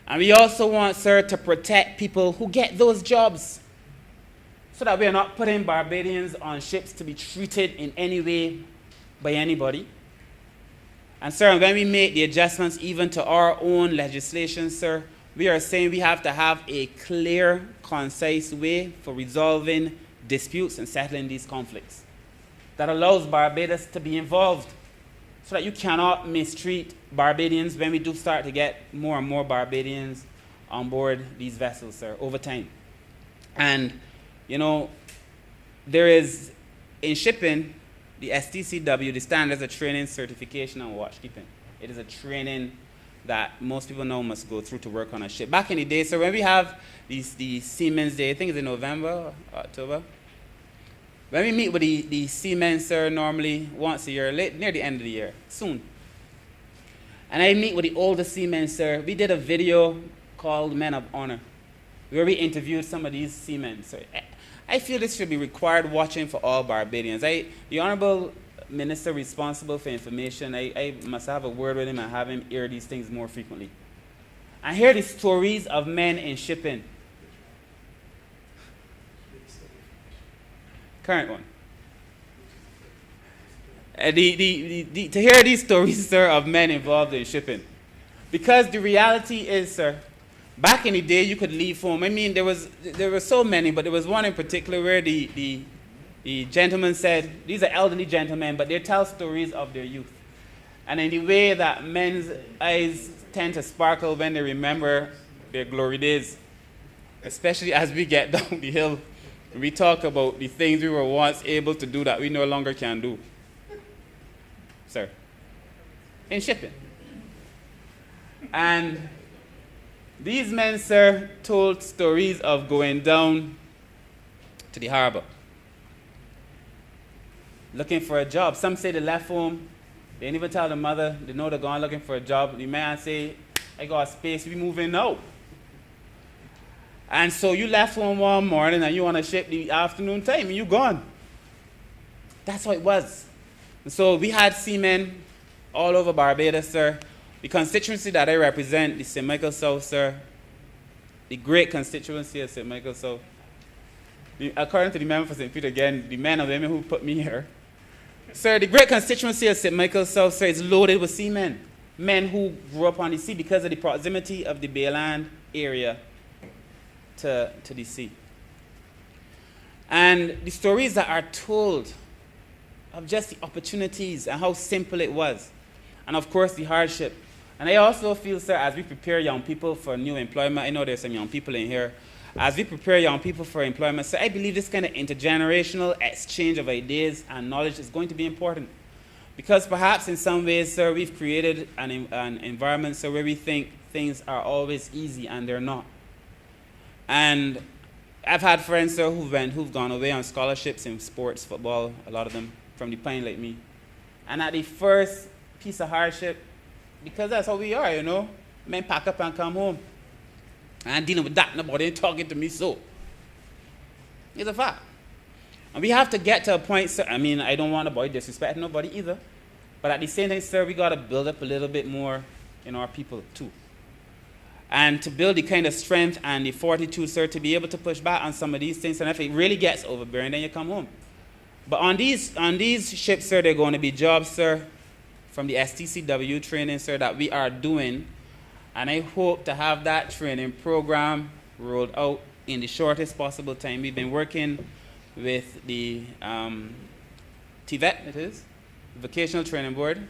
And we also want, sir, to protect people who get those jobs, so that we are not putting Barbadians on ships to be treated in any way by anybody. And, sir, when we make the adjustments even to our own legislation, sir, we are saying we have to have a clear, concise way for resolving disputes and settling these conflicts that allows Barbados to be involved, so that you cannot mistreat Barbadians when we do start to get more and more Barbadians on board these vessels, sir, over time. And, you know, there is, in shipping, the STCW, the Standards of Training, Certification, and Watchkeeping. It is a training that most people now must go through to work on a ship. Back in the day, so when we have the Seamen's Day, I think it's in November or October, when we meet with the seamen, sir, normally once a year, near the end of the year, soon. And I meet with the older seamen, sir. We did a video called Men of Honor, where we interviewed some of these seamen, sir. I feel this should be required watching for all Barbadians. The Honorable Minister responsible for information, I must have a word with him and have him air these things more frequently. I hear the stories of men in shipping. Current one. To hear these stories, sir, of men involved in shipping. Because the reality is, sir, back in the day, you could leave home. I mean, there were so many, but there was one in particular where the gentleman said, these are elderly gentlemen, but they tell stories of their youth. And in the way that men's eyes tend to sparkle when they remember their glory days, especially as we get down the hill, we talk about the things we were once able to do that we no longer can do. Sir, in shipping. And these men, sir, told stories of going down to the harbor, looking for a job. Some say they left home. They didn't even tell the mother. They know they're going looking for a job. The man say, I got space, we moving now. And so you left home one morning and you on a ship the afternoon time and you gone. That's how it was. And so we had seamen all over Barbados, sir. The constituency that I represent, the St. Michael South, sir, the great constituency of St. Michael South. According to the member for St. Peter, again, the men and women who put me here. Sir, the great constituency of St. Michael South, sir, is loaded with seamen. Men who grew up on the sea because of the proximity of the Bayland area to the sea. And the stories that are told of just the opportunities and how simple it was. And of course, the hardship. And I also feel, sir, as we prepare young people for new employment, I know there's some young people in here, as we prepare young people for employment, sir, I believe this kind of intergenerational exchange of ideas and knowledge is going to be important. Because perhaps in some ways, sir, we've created an environment, sir, where we think things are always easy and they're not. And I've had friends, sir, who've gone away on scholarships in sports, football, a lot of them from the Pine like me. And at the first piece of hardship, because that's how we are, you know, men pack up and come home. And dealing with that, nobody ain't talking to me, so. It's a fact. And we have to get to a point, sir, I mean, I don't want to boy disrespect nobody either, but at the same time, sir, we got to build up a little bit more in our people, too. And to build the kind of strength and the fortitude, sir, to be able to push back on some of these things, and if it really gets overbearing, then you come home. But on these ships, sir, there are going to be jobs, sir, from the STCW training, sir, that we are doing. And I hope to have that training program rolled out in the shortest possible time. We've been working with the TVET, it is, Vocational Training Board,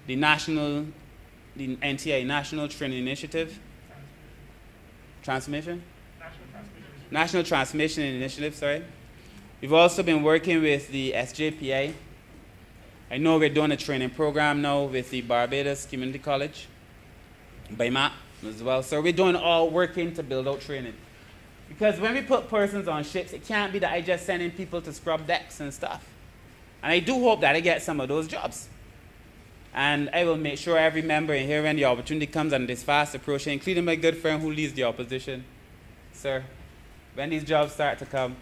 the NTI, National Training Initiative, National Transmission Initiative, sorry. We've also been working with the SJPI. I know we're doing a training program now with the Barbados Community College, by Matt as well. So we're doing all working to build out training. Because when we put persons on ships, it can't be that I just sending people to scrub decks and stuff. And I do hope that I get some of those jobs. And I will make sure every member in here, when the opportunity comes and it is fast approaching, including my good friend who leads the opposition, sir, when these jobs start to come.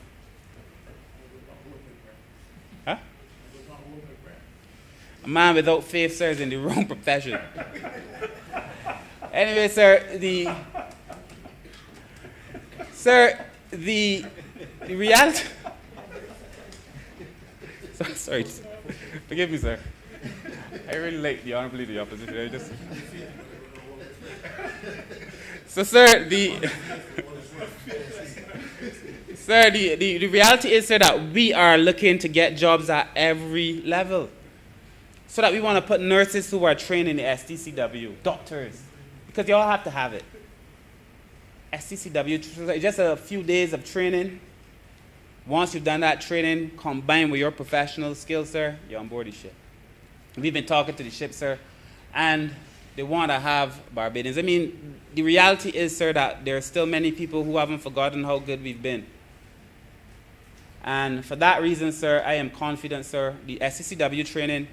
Huh? A man without faith, sir, is in the wrong profession. Anyway, sir, the reality. Sorry, forgive me, sir. I really like the honorable leader of the opposition. So, sir, the reality is, sir, that we are looking to get jobs at every level. So that we want to put nurses who are trained in the STCW, doctors, because you all have to have it. STCW, just a few days of training. Once you've done that training, combined with your professional skills, sir, you're on board the ship. We've been talking to the ship, sir, and they want to have Barbadians. I mean, the reality is, sir, that there are still many people who haven't forgotten how good we've been. And for that reason, sir, I am confident, sir, the STCW training,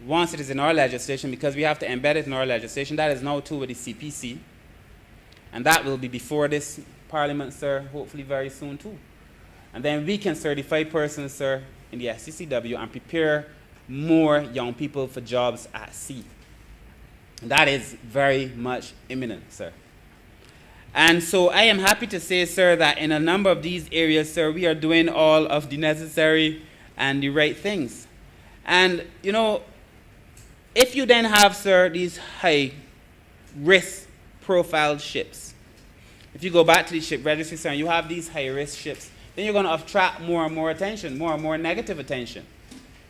once it is in our legislation, because we have to embed it in our legislation, that is now too with the CPC. And that will be before this Parliament, sir, hopefully very soon too. And then we can certify persons, sir, in the STCW and prepare more young people for jobs at sea. And that is very much imminent, sir. And so I am happy to say, sir, that in a number of these areas, sir, we are doing all of the necessary and the right things. And, you know, if you then have, sir, these high-risk profile ships, if you go back to the ship registry, sir, and you have these high-risk ships, then you're going to attract more and more attention, more and more negative attention.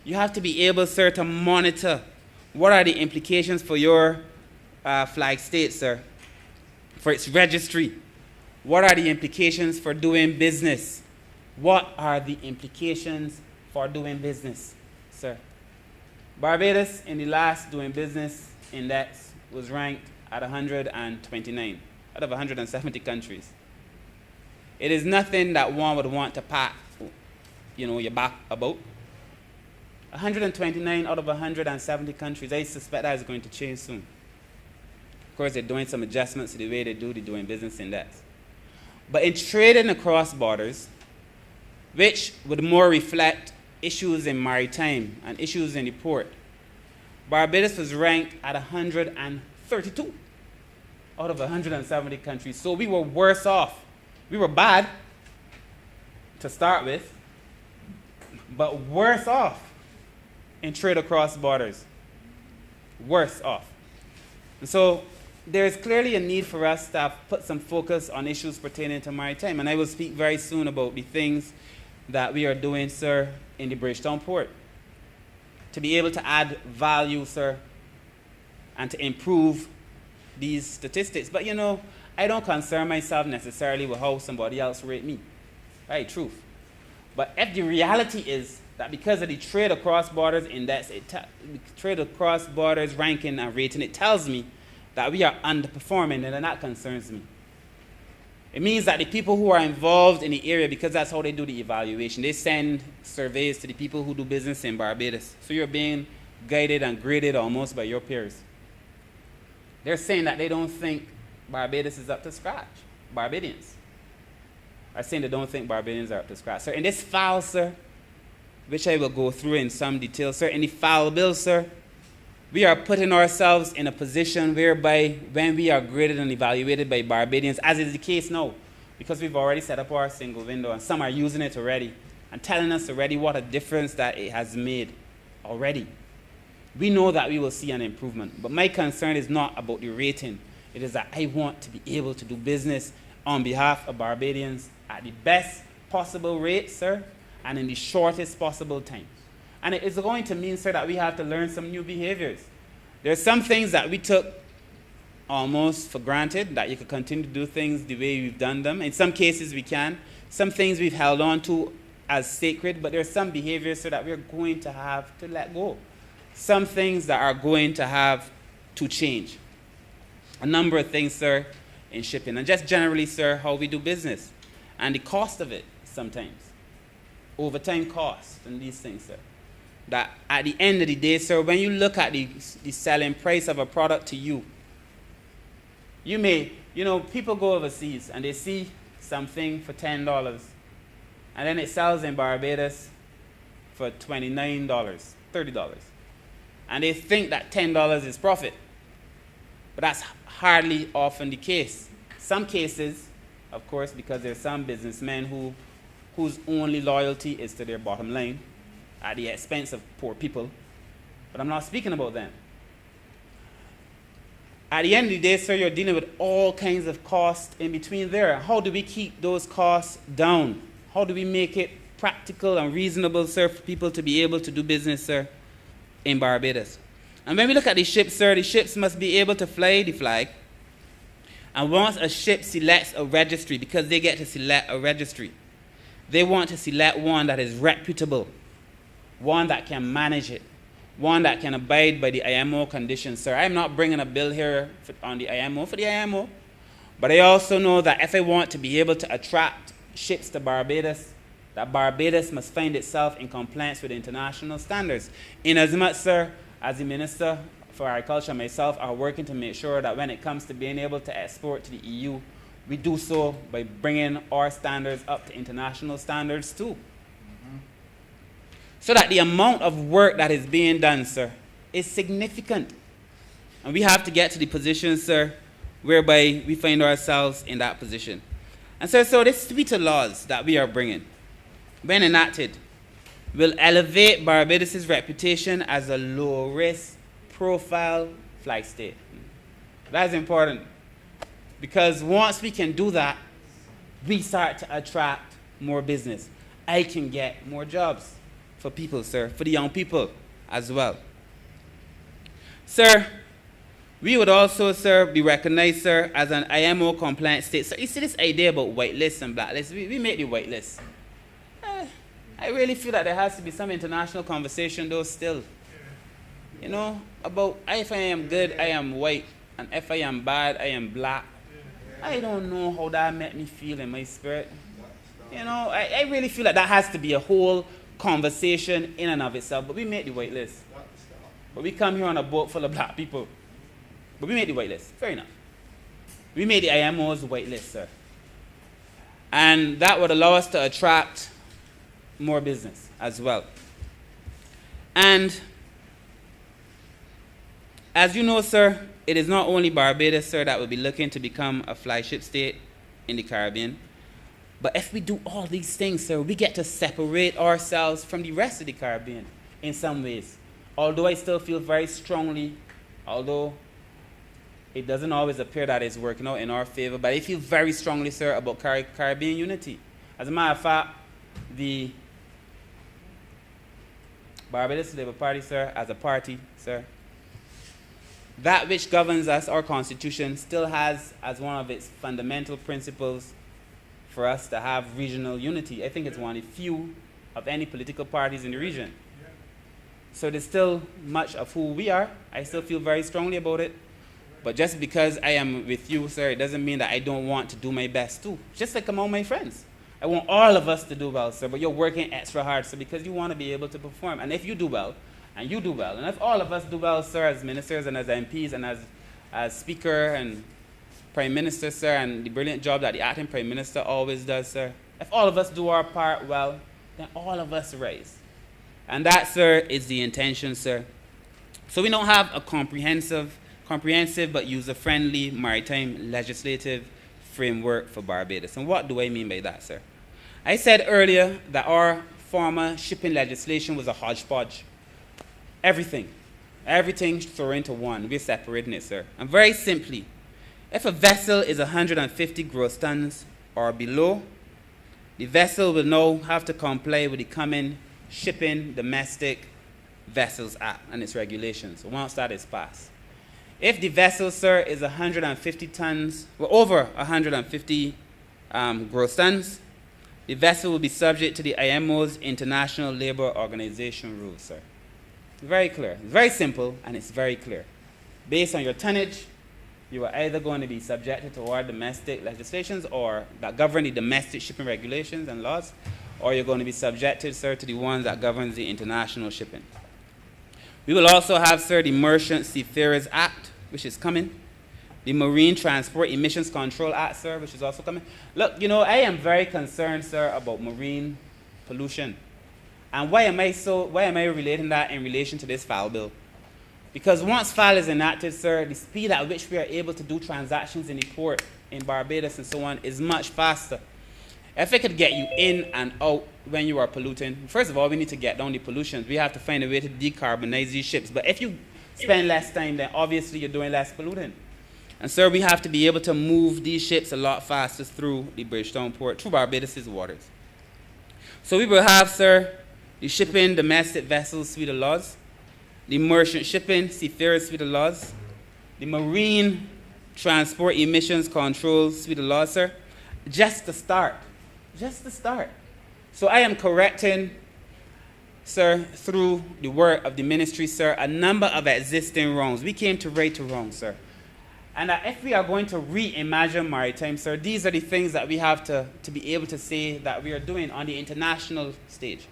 You have to be able, sir, to monitor what are the implications for your flag state, sir, for its registry. What are the implications for doing business? What are the implications for doing business, sir? Barbados, in the last doing business index, was ranked at 129 out of 170 countries. It is nothing that one would want to pat, your back about. 129 out of 170 countries. I suspect that is going to change soon. Of course, they're doing some adjustments to the way they do the doing business index. But in trading across borders, which would more reflect issues in maritime and issues in the port, Barbados was ranked at 132 out of 170 countries. So we were worse off. We were bad to start with, but worse off in trade across borders. Worse off. And so there is clearly a need for us to put some focus on issues pertaining to maritime. And I will speak very soon about the things that we are doing, sir, in the Bridgetown port, to be able to add value, sir, and to improve these statistics. But you know, I don't concern myself necessarily with how somebody else rate me. Right, truth. But if the reality is that because of the trade across borders index, trade across borders ranking and rating, it tells me that we are underperforming, and that concerns me. It means that the people who are involved in the area, because that's how they do the evaluation, they send surveys to the people who do business in Barbados. So you're being guided and graded almost by your peers. They're saying that they don't think Barbados is up to scratch. Barbadians are saying they don't think Barbadians are up to scratch. Sir, in this file, sir, which I will go through in some detail, sir, in the file bill, sir, we are putting ourselves in a position whereby when we are graded and evaluated by Barbadians, as is the case now, because we've already set up our single window and some are using it already and telling us already what a difference that it has made already. We know that we will see an improvement, but my concern is not about the rating. It is that I want to be able to do business on behalf of Barbadians at the best possible rate, sir, and in the shortest possible time. And it is going to mean, sir, that we have to learn some new behaviors. There are some things that we took almost for granted, that you could continue to do things the way we've done them. In some cases, we can. Some things we've held on to as sacred, but there are some behaviors, sir, that we're going to have to let go. Some things that are going to have to change. A number of things, sir, in shipping. And just generally, sir, how we do business. And the cost of it sometimes. Overtime cost and these things, sir. That at the end of the day, sir, when you look at the selling price of a product to you, you may, you know, people go overseas and they see something for $10 and then it sells in Barbados for $29, $30. And they think that $10 is profit. But that's hardly often the case. Some cases, of course, because there's some businessmen whose only loyalty is to their bottom line at the expense of poor people. But I'm not speaking about them. At the end of the day, sir, you're dealing with all kinds of costs in between there. How do we keep those costs down? How do we make it practical and reasonable, sir, for people to be able to do business, sir, in Barbados? And when we look at the ships, sir, the ships must be able to fly the flag. And once a ship selects a registry, because they get to select a registry, they want to select one that is reputable, one that can manage it, one that can abide by the IMO conditions, sir. I'm not bringing a bill here on the IMO for the IMO, but I also know that if I want to be able to attract ships to Barbados, that Barbados must find itself in compliance with international standards. Inasmuch, sir, as the Minister for Agriculture and myself are working to make sure that when it comes to being able to export to the EU, we do so by bringing our standards up to international standards too. So that the amount of work that is being done, sir, is significant. And we have to get to the position, sir, whereby we find ourselves in that position. And so this suite of laws that we are bringing, when enacted, will elevate Barbados' reputation as a low-risk profile flag state. That's important. Because once we can do that, we start to attract more business. I can get more jobs for people, sir, for the young people as well. Sir, we would also, sir, be recognized, sir, as an IMO compliant state. So you see this idea about white lists and black lists, we make the white list. I really feel that there has to be some international conversation though still. You know, about if I am good, I am white, and if I am bad, I am black. I don't know how that made me feel in my spirit. You know, I really feel like that has to be a whole conversation in and of itself, but we made the white list. But we come here on a boat full of black people. But we made the white list. Fair enough. We made the IMO's white list, sir. And that would allow us to attract more business as well. And as you know, sir, it is not only Barbados, sir, that will be looking to become a flagship state in the Caribbean. But if we do all these things, sir, we get to separate ourselves from the rest of the Caribbean in some ways. Although I still feel very strongly, although it doesn't always appear that it's working out in our favor, but I feel very strongly, sir, about Caribbean unity. As a matter of fact, the Barbados Labour Party, sir, as a party, sir, that which governs us, our Constitution, still has as one of its fundamental principles for us to have regional unity. I think it's one of the few of any political parties in the region. So there's still much of who we are. I still feel very strongly about it. But just because I am with you, sir, it doesn't mean that I don't want to do my best too. Just like among my friends. I want all of us to do well, sir, but you're working extra hard, sir, because you want to be able to perform. And if you do well, and you do well, and if all of us do well, sir, as ministers and as MPs and as Speaker and Prime Minister, sir, and the brilliant job that the acting Prime Minister always does, sir, if all of us do our part well, then all of us rise. And that, sir, is the intention, sir. So we don't have a comprehensive but user-friendly maritime legislative framework for Barbados. And what do I mean by that, sir? I said earlier that our former shipping legislation was a hodgepodge. Everything thrown into one. We're separating it, sir. And very simply, if a vessel is 150 gross tons or below, the vessel will now have to comply with the Common Shipping Domestic Vessels Act and its regulations once that is passed. If the vessel, sir, is 150 tons, well, over 150 gross tons, the vessel will be subject to the IMO's International Labour Organization rules, sir. Very clear. It's very simple, and it's very clear. Based on your tonnage, you are either going to be subjected to our domestic legislations or that govern the domestic shipping regulations and laws, or you're going to be subjected, sir, to the ones that governs the international shipping. We will also have, sir, the Merchant Seafarers Act, which is coming. The Marine Transport Emissions Control Act, sir, which is also coming. Look, I am very concerned, sir, about marine pollution. And why am I relating that in relation to this FAL bill? Because once FAL is enacted, sir, the speed at which we are able to do transactions in the port, in Barbados and so on, is much faster. If it could get you in and out when you are polluting, first of all, we need to get down the pollution. We have to find a way to decarbonize these ships. But if you spend less time, then obviously you're doing less polluting. And, sir, we have to be able to move these ships a lot faster through the Bridgetown port, through Barbados' waters. So we will have, sir, the Shipping Domestic Vessels Suite of Laws, the Merchant Shipping Seafarers Suite of Laws, the Marine Transport Emissions Control Suite of Laws, sir. Just to start. Just to start. So I am correcting, sir, through the work of the ministry, sir, a number of existing wrongs. We came to right to wrong, sir. And if we are going to reimagine maritime, sir, these are the things that we have to be able to say that we are doing on the international stage.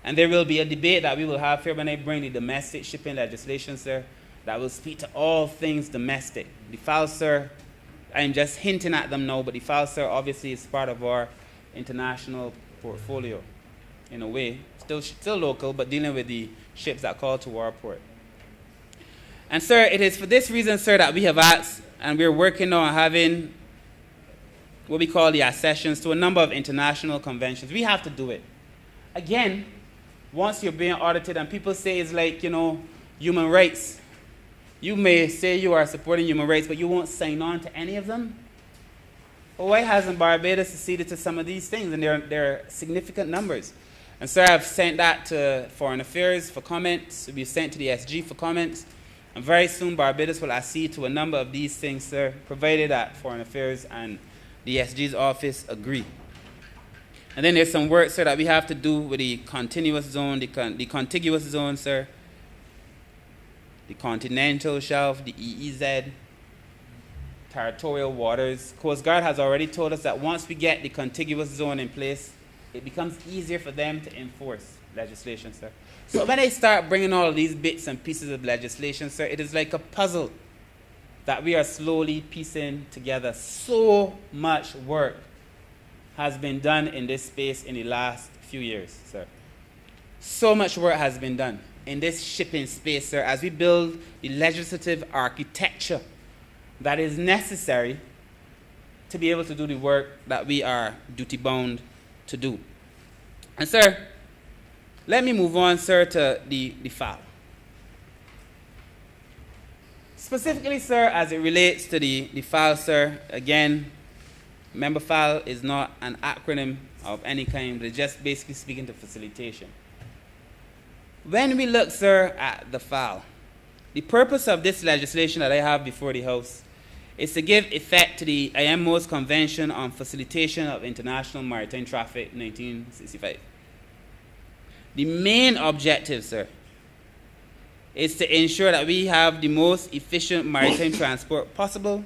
And there will be a debate that we will have here when I bring the domestic shipping legislation, sir, that will speak to all things domestic. The FAL, sir, I'm just hinting at them now, but the FAL, sir, obviously is part of our international portfolio in a way. Still local, but dealing with the ships that call to our port. And, sir, it is for this reason, sir, that we have asked, and we're working on having what we call the accessions to a number of international conventions. We have to do it. Again, once you're being audited and people say it's like, human rights, you may say you are supporting human rights, but you won't sign on to any of them. Well, why hasn't Barbados acceded to some of these things? And there are significant numbers. And, sir, I've sent that to Foreign Affairs for comments. It'll be sent to the SG for comments. And very soon, Barbados will accede to a number of these things, sir, provided that Foreign Affairs and the SG's office agree. And then there's some work, sir, that we have to do with the continuous zone, the contiguous zone, sir, the continental shelf, the EEZ, territorial waters. Coast Guard has already told us that once we get the contiguous zone in place, it becomes easier for them to enforce legislation, sir. So when I start bringing all of these bits and pieces of legislation, sir, it is like a puzzle that we are slowly piecing together. So much work has been done in this space in the last few years, sir. So much work has been done in this shipping space, sir, as we build the legislative architecture that is necessary to be able to do the work that we are duty-bound to do. And, sir, let me move on, sir, to the FAL. Specifically, sir, as it relates to the FAL, sir, again, remember FAL is not an acronym of any kind, but it's just basically speaking to facilitation. When we look, sir, at the FAL, The purpose of this legislation that I have before the House is to give effect to the IMO's Convention on Facilitation of International Maritime Traffic 1965. The main objective, sir, is to ensure that we have the most efficient maritime transport possible,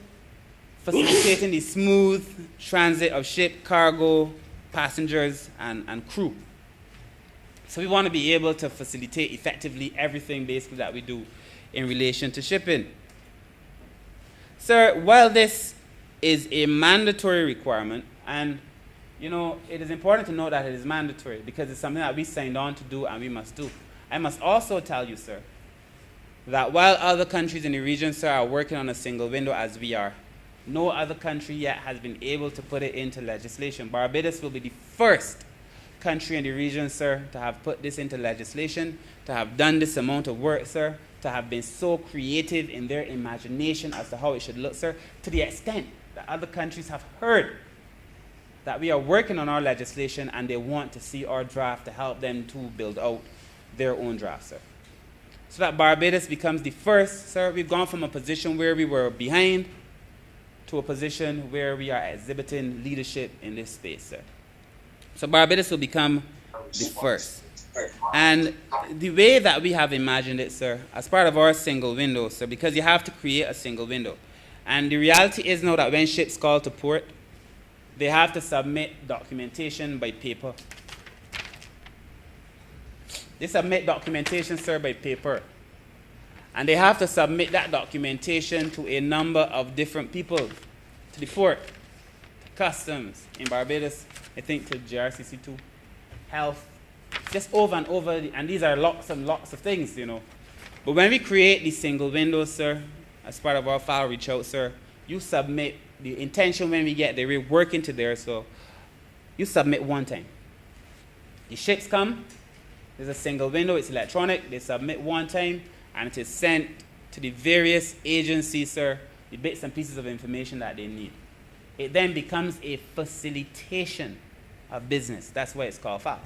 facilitating the smooth transit of ship, cargo, passengers, and crew. So we want to be able to facilitate effectively everything basically that we do in relation to shipping. Sir, while this is a mandatory requirement, and it is important to note that it is mandatory because it's something that we signed on to do and we must do. I must also tell you, sir, that while other countries in the region, sir, are working on a single window as we are, no other country yet has been able to put it into legislation. Barbados will be the first country in the region, sir, to have put this into legislation, to have done this amount of work, sir, to have been so creative in their imagination as to how it should look, sir, to the extent that other countries have heard that we are working on our legislation and they want to see our draft to help them to build out their own draft, sir. So that Barbados becomes the first, sir. We've gone from a position where we were behind to a position where we are exhibiting leadership in this space, sir. So Barbados will become the first. And the way that we have imagined it, sir, as part of our single window, sir, because you have to create a single window. And the reality is now that when ships call to port, they have to submit documentation by paper. They submit documentation, sir, by paper. And they have to submit that documentation to a number of different people, to the port, to customs in Barbados, I think to JRCC2, health, just over and over, and these are lots and lots of things, But when we create these single windows, sir, as part of our file reach out, sir, you submit the intention when we get there, we're working to there, so you submit one time. The ships come, there's a single window, it's electronic, they submit one time, and it is sent to the various agencies, sir, the bits and pieces of information that they need. It then becomes a facilitation of business. That's why it's called FAL.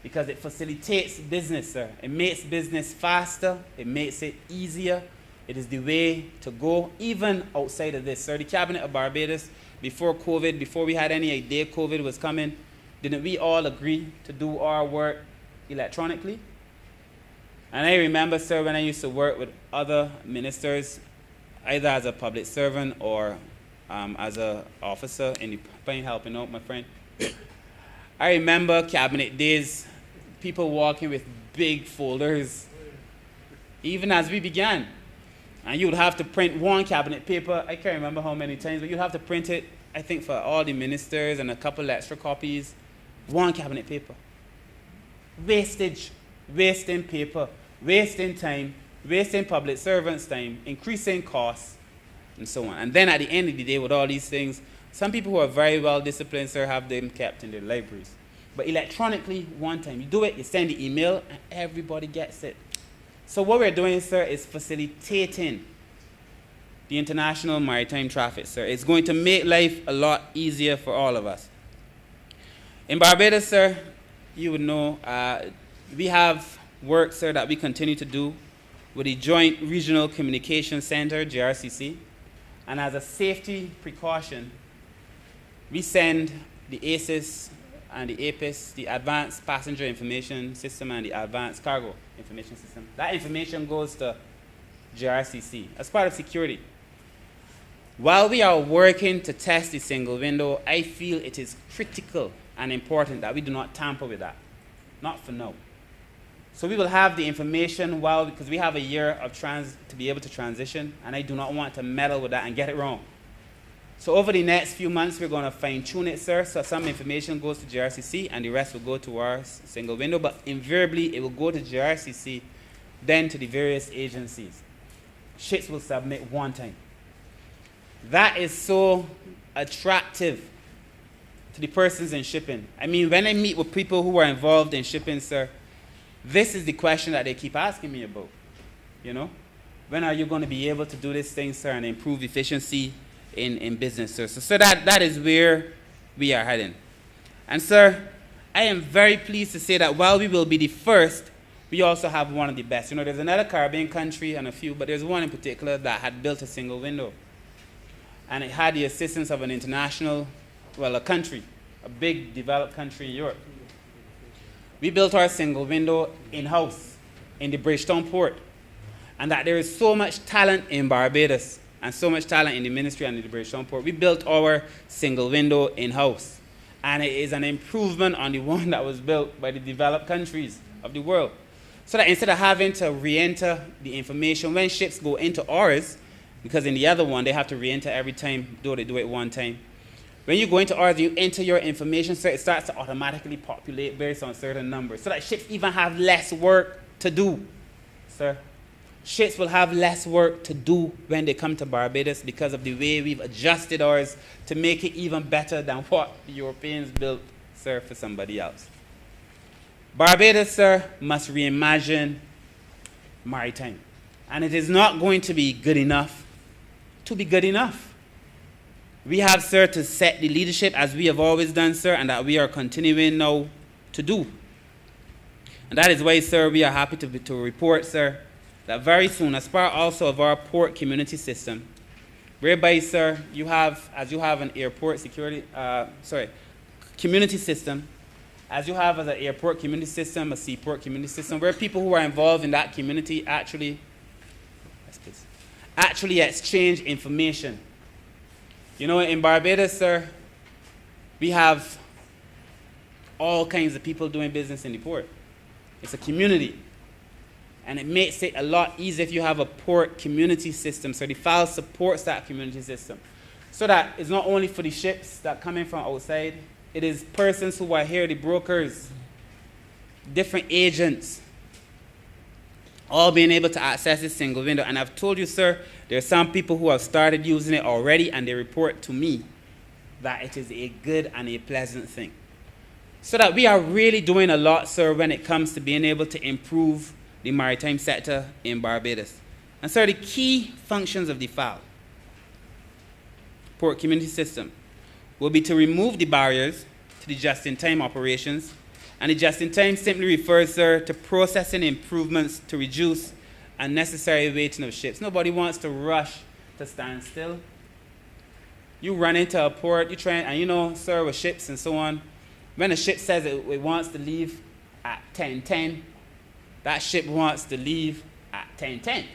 Because it facilitates business, sir. It makes business faster. It makes it easier. It is the way to go, even outside of this. Sir, the Cabinet of Barbados, before COVID, before we had any idea COVID was coming, didn't we all agree to do our work electronically? And I remember, sir, when I used to work with other ministers, either as a public servant or as an officer in the pipeline helping out my friend. I remember cabinet days, people walking with big folders, even as we began. And you would have to print one cabinet paper. I can't remember how many times, but you'd have to print it, I think, for all the ministers and a couple extra copies. One cabinet paper. Wastage, wasting paper, wasting time, wasting public servants' time, increasing costs, and so on. And then at the end of the day, with all these things, some people who are very well disciplined, sir, have them kept in their libraries. But electronically, one time, you do it, you send the email, and everybody gets it. So what we're doing, sir, is facilitating the international maritime traffic, sir. It's going to make life a lot easier for all of us. In Barbados, sir, you would know, we have work, sir, that we continue to do with the Joint Regional Communication Center, JRCC. And as a safety precaution, we send the ACIS and the APIS, the Advanced Passenger Information System and the Advanced Cargo Information System. That information goes to JRCC as part of security. While we are working to test the single window, I feel it is critical and important that we do not tamper with that. Not for now. So we will have the information because we have a year of to be able to transition, and I do not want to meddle with that and get it wrong. So over the next few months, we're going to fine-tune it, sir, so some information goes to JRCC and the rest will go to our single window, but invariably it will go to JRCC, then to the various agencies. Ships will submit one time. That is so attractive to the persons in shipping. I mean, when I meet with people who are involved in shipping, sir, this is the question that they keep asking me about, When are you going to be able to do this thing, sir, and improve efficiency in business, sir? So that is where we are heading. And, sir, I am very pleased to say that while we will be the first, we also have one of the best. You know, there's another Caribbean country and a few, but there's one in particular that had built a single window. And it had the assistance of an international, well, a country, a big developed country in Europe. We built our single window in-house in the Bridgetown port. And that there is so much talent in Barbados and so much talent in the ministry and in the Bridgetown port. We built our single window in-house. And it is an improvement on the one that was built by the developed countries of the world. So that instead of having to re-enter the information when ships go into ours, because in the other one they have to re-enter every time, though they do it one time. When you go into ours, you enter your information, so it starts to automatically populate based on certain numbers. So that ships even have less work to do, sir. Ships will have less work to do when they come to Barbados because of the way we've adjusted ours to make it even better than what the Europeans built, sir, for somebody else. Barbados, sir, must reimagine maritime. And it is not going to be good enough to be good enough. We have, sir, to set the leadership as we have always done, sir, and that we are continuing now to do. And that is why, sir, we are happy to report, sir, that very soon, as part also of our port community system, whereby, sir, you have an airport security, community system, as you have as an airport community system, a seaport community system, where people who are involved in that community actually exchange information. You know, in Barbados, sir, we have all kinds of people doing business in the port. It's a community. And it makes it a lot easier if you have a port community system. So the file supports that community system. So that it's not only for the ships that come in from outside, it is persons who are here, the brokers, different agents, all being able to access this single window. And I've told you, sir, there are some people who have started using it already, and they report to me that it is a good and a pleasant thing. So that we are really doing a lot, sir, when it comes to being able to improve the maritime sector in Barbados. And sir, the key functions of the FAL, Port Community System, will be to remove the barriers to the just-in-time operations. And the just-in-time simply refers, sir, to processing improvements to reduce unnecessary waiting of ships. Nobody wants to rush to stand still. You run into a port, you try, and you know, sir, with ships and so on, when a ship says it wants to leave at 10:10, that ship wants to leave at 10:10.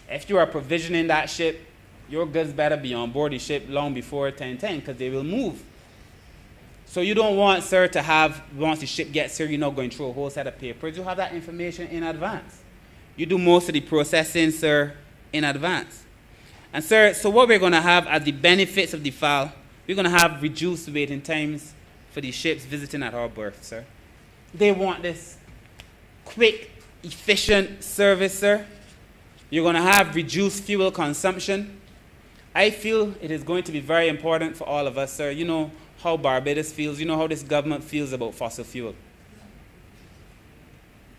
If you are provisioning that ship, your goods better be on board the ship long before 10:10 because they will move. So you don't want, sir, to have, once the ship gets here, you're not going through a whole set of papers. You have that information in advance. You do most of the processing, sir, in advance. And, sir, so what we're going to have as the benefits of the file, we're going to have reduced waiting times for the ships visiting at our berth, sir. They want this quick, efficient service, sir. You're going to have reduced fuel consumption. I feel it is going to be very important for all of us, sir. You know how Barbados feels. You know how this government feels about fossil fuel.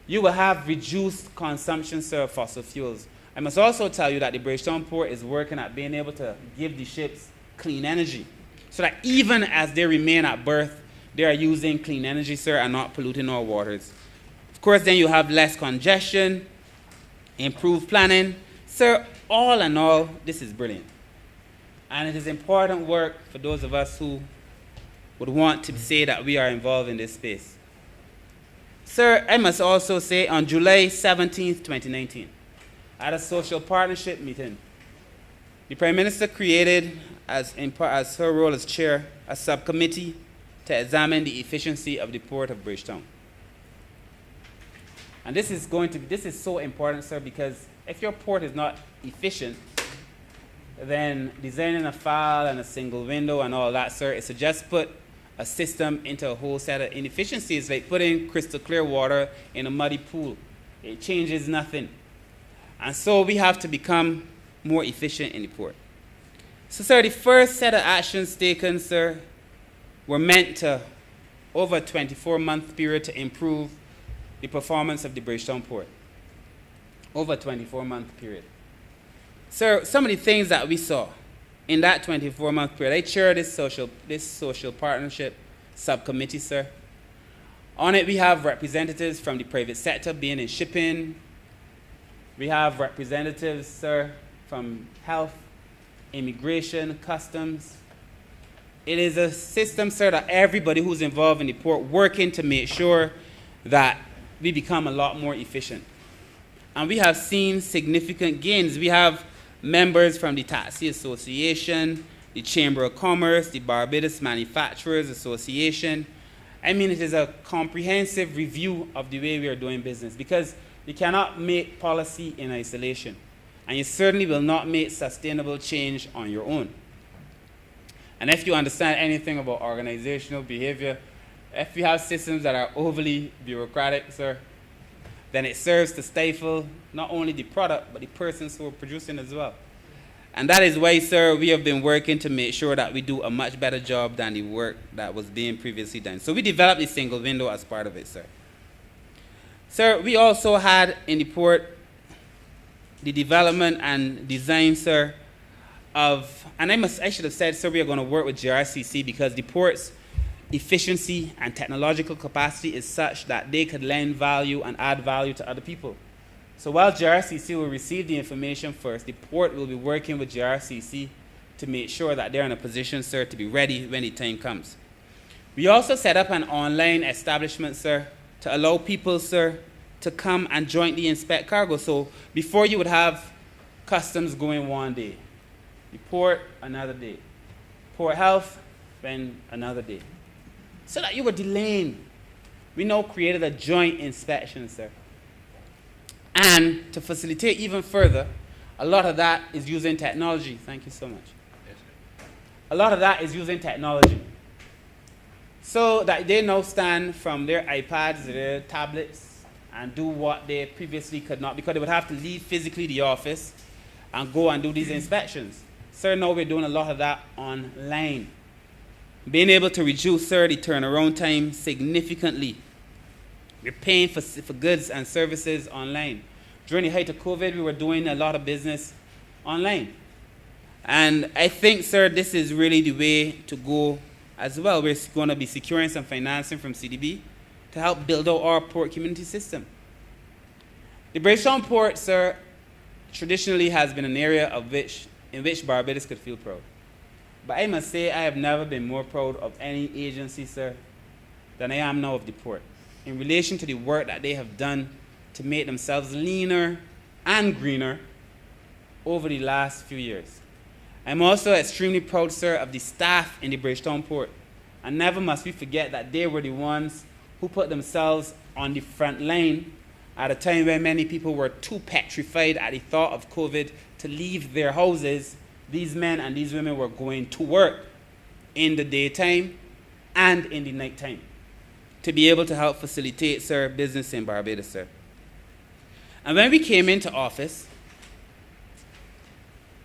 You will have reduced consumption, sir, of fossil fuels. I must also tell you that the Bridgetown Port is working at being able to give the ships clean energy, so that even as they remain at berth, they are using clean energy, sir, and not polluting our waters. Of course, then you have less congestion, improved planning. Sir, all in all, this is brilliant. And it is important work for those of us who would want to say that we are involved in this space. Sir, I must also say on July 17th, 2019, at a social partnership meeting, the Prime Minister created, as her role as chair, a subcommittee to examine the efficiency of the Port of Bridgetown. And this is so important, sir, because if your port is not efficient, then designing a file and a single window and all that, sir, is to just put a system into a whole set of inefficiencies, like putting crystal clear water in a muddy pool. It changes nothing. And so we have to become more efficient in the port. So, sir, the first set of actions taken, sir, were meant to, over a 24-month period, to improve the performance of the Bridgetown Port. Over a 24-month period. Sir, some of the things that we saw in that 24-month period, I chair this social partnership subcommittee, sir. On it, we have representatives from the private sector being in shipping. We have representatives, sir, from health, immigration, customs. It is a system, sir, that everybody who's involved in the port working to make sure that we become a lot more efficient. And we have seen significant gains. We have members from the Taxi Association, the Chamber of Commerce, the Barbados Manufacturers Association. I mean, it is a comprehensive review of the way we are doing business, because you cannot make policy in isolation, and you certainly will not make sustainable change on your own. And if you understand anything about organizational behavior, if you have systems that are overly bureaucratic, sir, then it serves to stifle not only the product, but the persons who are producing as well. And that is why, sir, we have been working to make sure that we do a much better job than the work that was being previously done. So we developed the single window as part of it, sir. Sir, we also had in the port the development and design, sir, of, and I should have said, sir, we are going to work with JRCC because the port's efficiency and technological capacity is such that they could lend value and add value to other people. So while JRCC will receive the information first, the port will be working with JRCC to make sure that they're in a position, sir, to be ready when the time comes. We also set up an online establishment, sir, to allow people, sir, to come and jointly inspect cargo. So before you would have customs going one day, the port another day, port health then another day, so that you were delaying. We now created a joint inspection, sir. And to facilitate even further, a lot of that is using technology. Thank you so much. A lot of that is using technology, so that they now stand from their iPads, their tablets, and do what they previously could not, because they would have to leave physically the office and go and do these inspections. Sir, now we're doing a lot of that online. Being able to reduce, sir, the turnaround time significantly. We're paying for goods and services online. During the height of COVID, we were doing a lot of business online. And I think, sir, this is really the way to go as well. We're going to be securing some financing from CDB to help build out our port community system. The Bridgetown Port, sir, traditionally has been an area in which Barbados could feel proud. But I must say, I have never been more proud of any agency, sir, than I am now of the port, in relation to the work that they have done to make themselves leaner and greener over the last few years. I'm also extremely proud, sir, of the staff in the Bridgetown Port. And never must we forget that they were the ones who put themselves on the front line at a time when many people were too petrified at the thought of COVID to leave their houses. These men and these women were going to work in the daytime and in the nighttime to be able to help facilitate, sir, business in Barbados, sir. And when we came into office,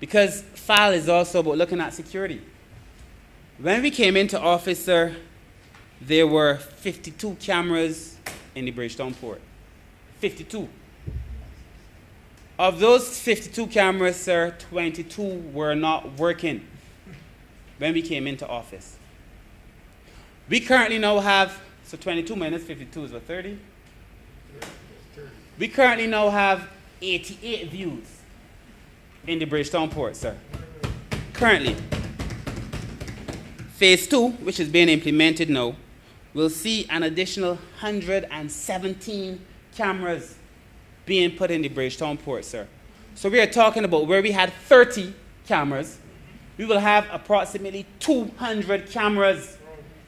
because FAL is also about looking at security. When we came into office, sir, there were 52 cameras in the Bridgetown Port. 52. Of those 52 cameras, sir, 22 were not working when we came into office. We currently now have, so 22 minus 52 is what, 30? We currently now have 88 views in the Bridgetown Port, sir. Currently. Phase 2, which is being implemented now, will see an additional 117 cameras being put in the Bridgetown Port, sir. So we are talking about where we had 30 cameras, we will have approximately 200 cameras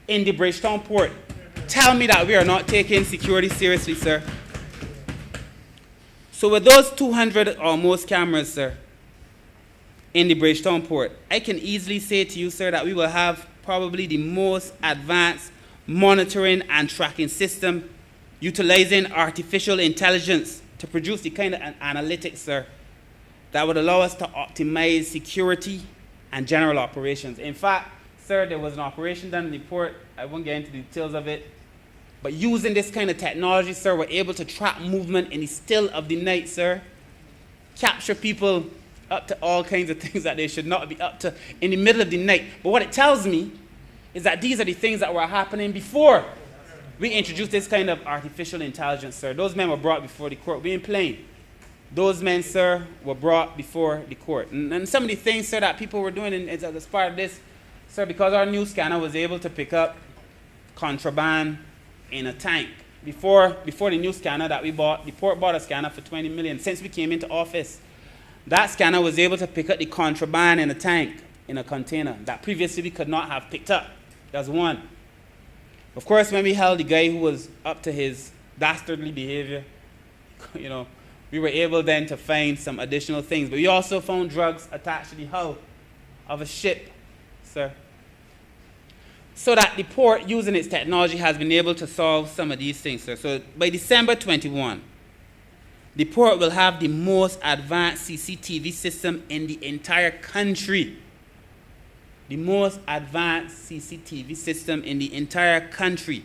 in the Bridgetown Port. Tell me that we are not taking security seriously, sir. So with those 200 or most cameras, sir, in the Bridgetown Port, I can easily say to you, sir, that we will have probably the most advanced monitoring and tracking system utilizing artificial intelligence to produce the kind of analytics, sir, that would allow us to optimize security and general operations. In fact, sir, there was an operation done in the port. I won't get into the details of it. But using this kind of technology, sir, we're able to track movement in the still of the night, sir. Capture people up to all kinds of things that they should not be up to in the middle of the night. But what it tells me is that these are the things that were happening before we introduced this kind of artificial intelligence, sir. Those men were brought before the court. We ain't playing. Those men, sir, were brought before the court. And some of the things, sir, that people were doing as part of this, sir, because our new scanner was able to pick up contraband in a tank. Before the new scanner that we bought, the port bought a scanner for $20 million. Since we came into office, that scanner was able to pick up the contraband in a tank, in a container, that previously we could not have picked up. That's one. Of course, when we held the guy who was up to his dastardly behavior, you know, we were able then to find some additional things. But we also found drugs attached to the hull of a ship, sir. So that the port, using its technology, has been able to solve some of these things, sir. So by December 21, the port will have the most advanced CCTV system in the entire country. The most advanced CCTV system in the entire country.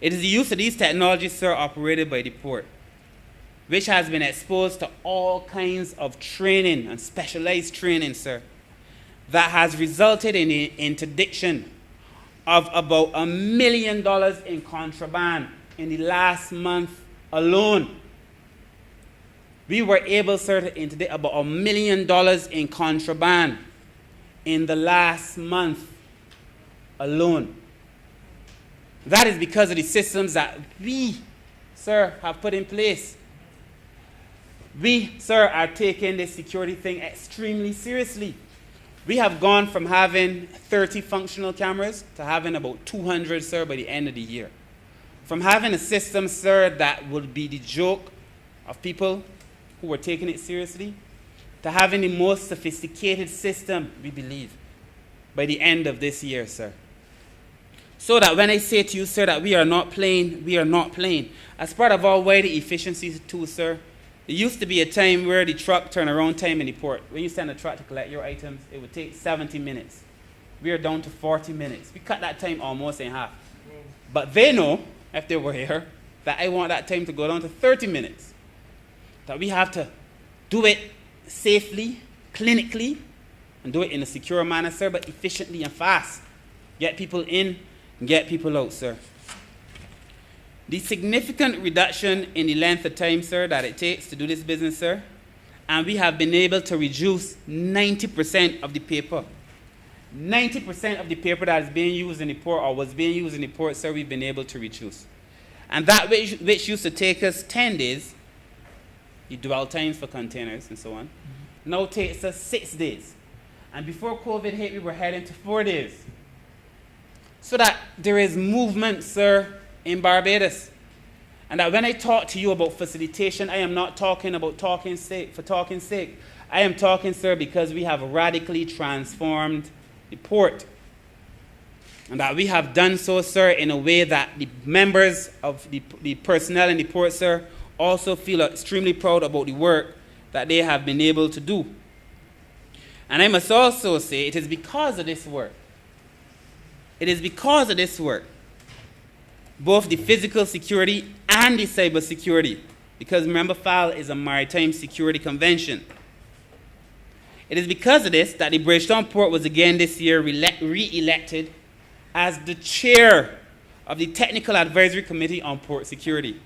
It is the use of these technologies, sir, operated by the port, which has been exposed to all kinds of training and specialized training, sir, that has resulted in the interdiction of about $1 million in contraband in the last month alone. We were able, sir, to interdict about $1 million in contraband in the last month alone. That is because of the systems that we, sir, have put in place. We, sir, are taking this security thing extremely seriously. We have gone from having 30 functional cameras to having about 200, sir, by the end of the year. From having a system, sir, that would be the joke of people who were taking it seriously, to having the most sophisticated system, we believe, by the end of this year, sir. So that when I say to you, sir, that we are not playing, we are not playing. As part of our wider efficiencies too, sir, there used to be a time where the truck turnaround time in the port, when you send a truck to collect your items, it would take 70 minutes. We are down to 40 minutes. We cut that time almost in half. But they know, if they were here, that I want that time to go down to 30 minutes. That we have to do it safely, clinically, and do it in a secure manner, sir, but efficiently and fast. Get people in and get people out, sir. The significant reduction in the length of time, sir, that it takes to do this business, sir, and we have been able to reduce 90% of the paper. 90% of the paper that is being used in the port or was being used in the port, sir, we've been able to reduce. And that which used to take us 10 days, the dwell times for containers and so on, now takes us 6 days. And before COVID hit, we were heading to 4 days. So that there is movement, sir, in Barbados. And that when I talk to you about facilitation, I am not talking about talking sake for talking's sake. I am talking, sir, because we have radically transformed the port. And that we have done so, sir, in a way that the members of the personnel in the port, sir, also feel extremely proud about the work that they have been able to do. And I must also say, it is because of this work. It is because of this work, both the physical security and the cyber security, because remember, FAL is a maritime security convention. It is because of this that the Bridgetown Port was again this year re-elected as the chair of the Technical Advisory Committee on Port Security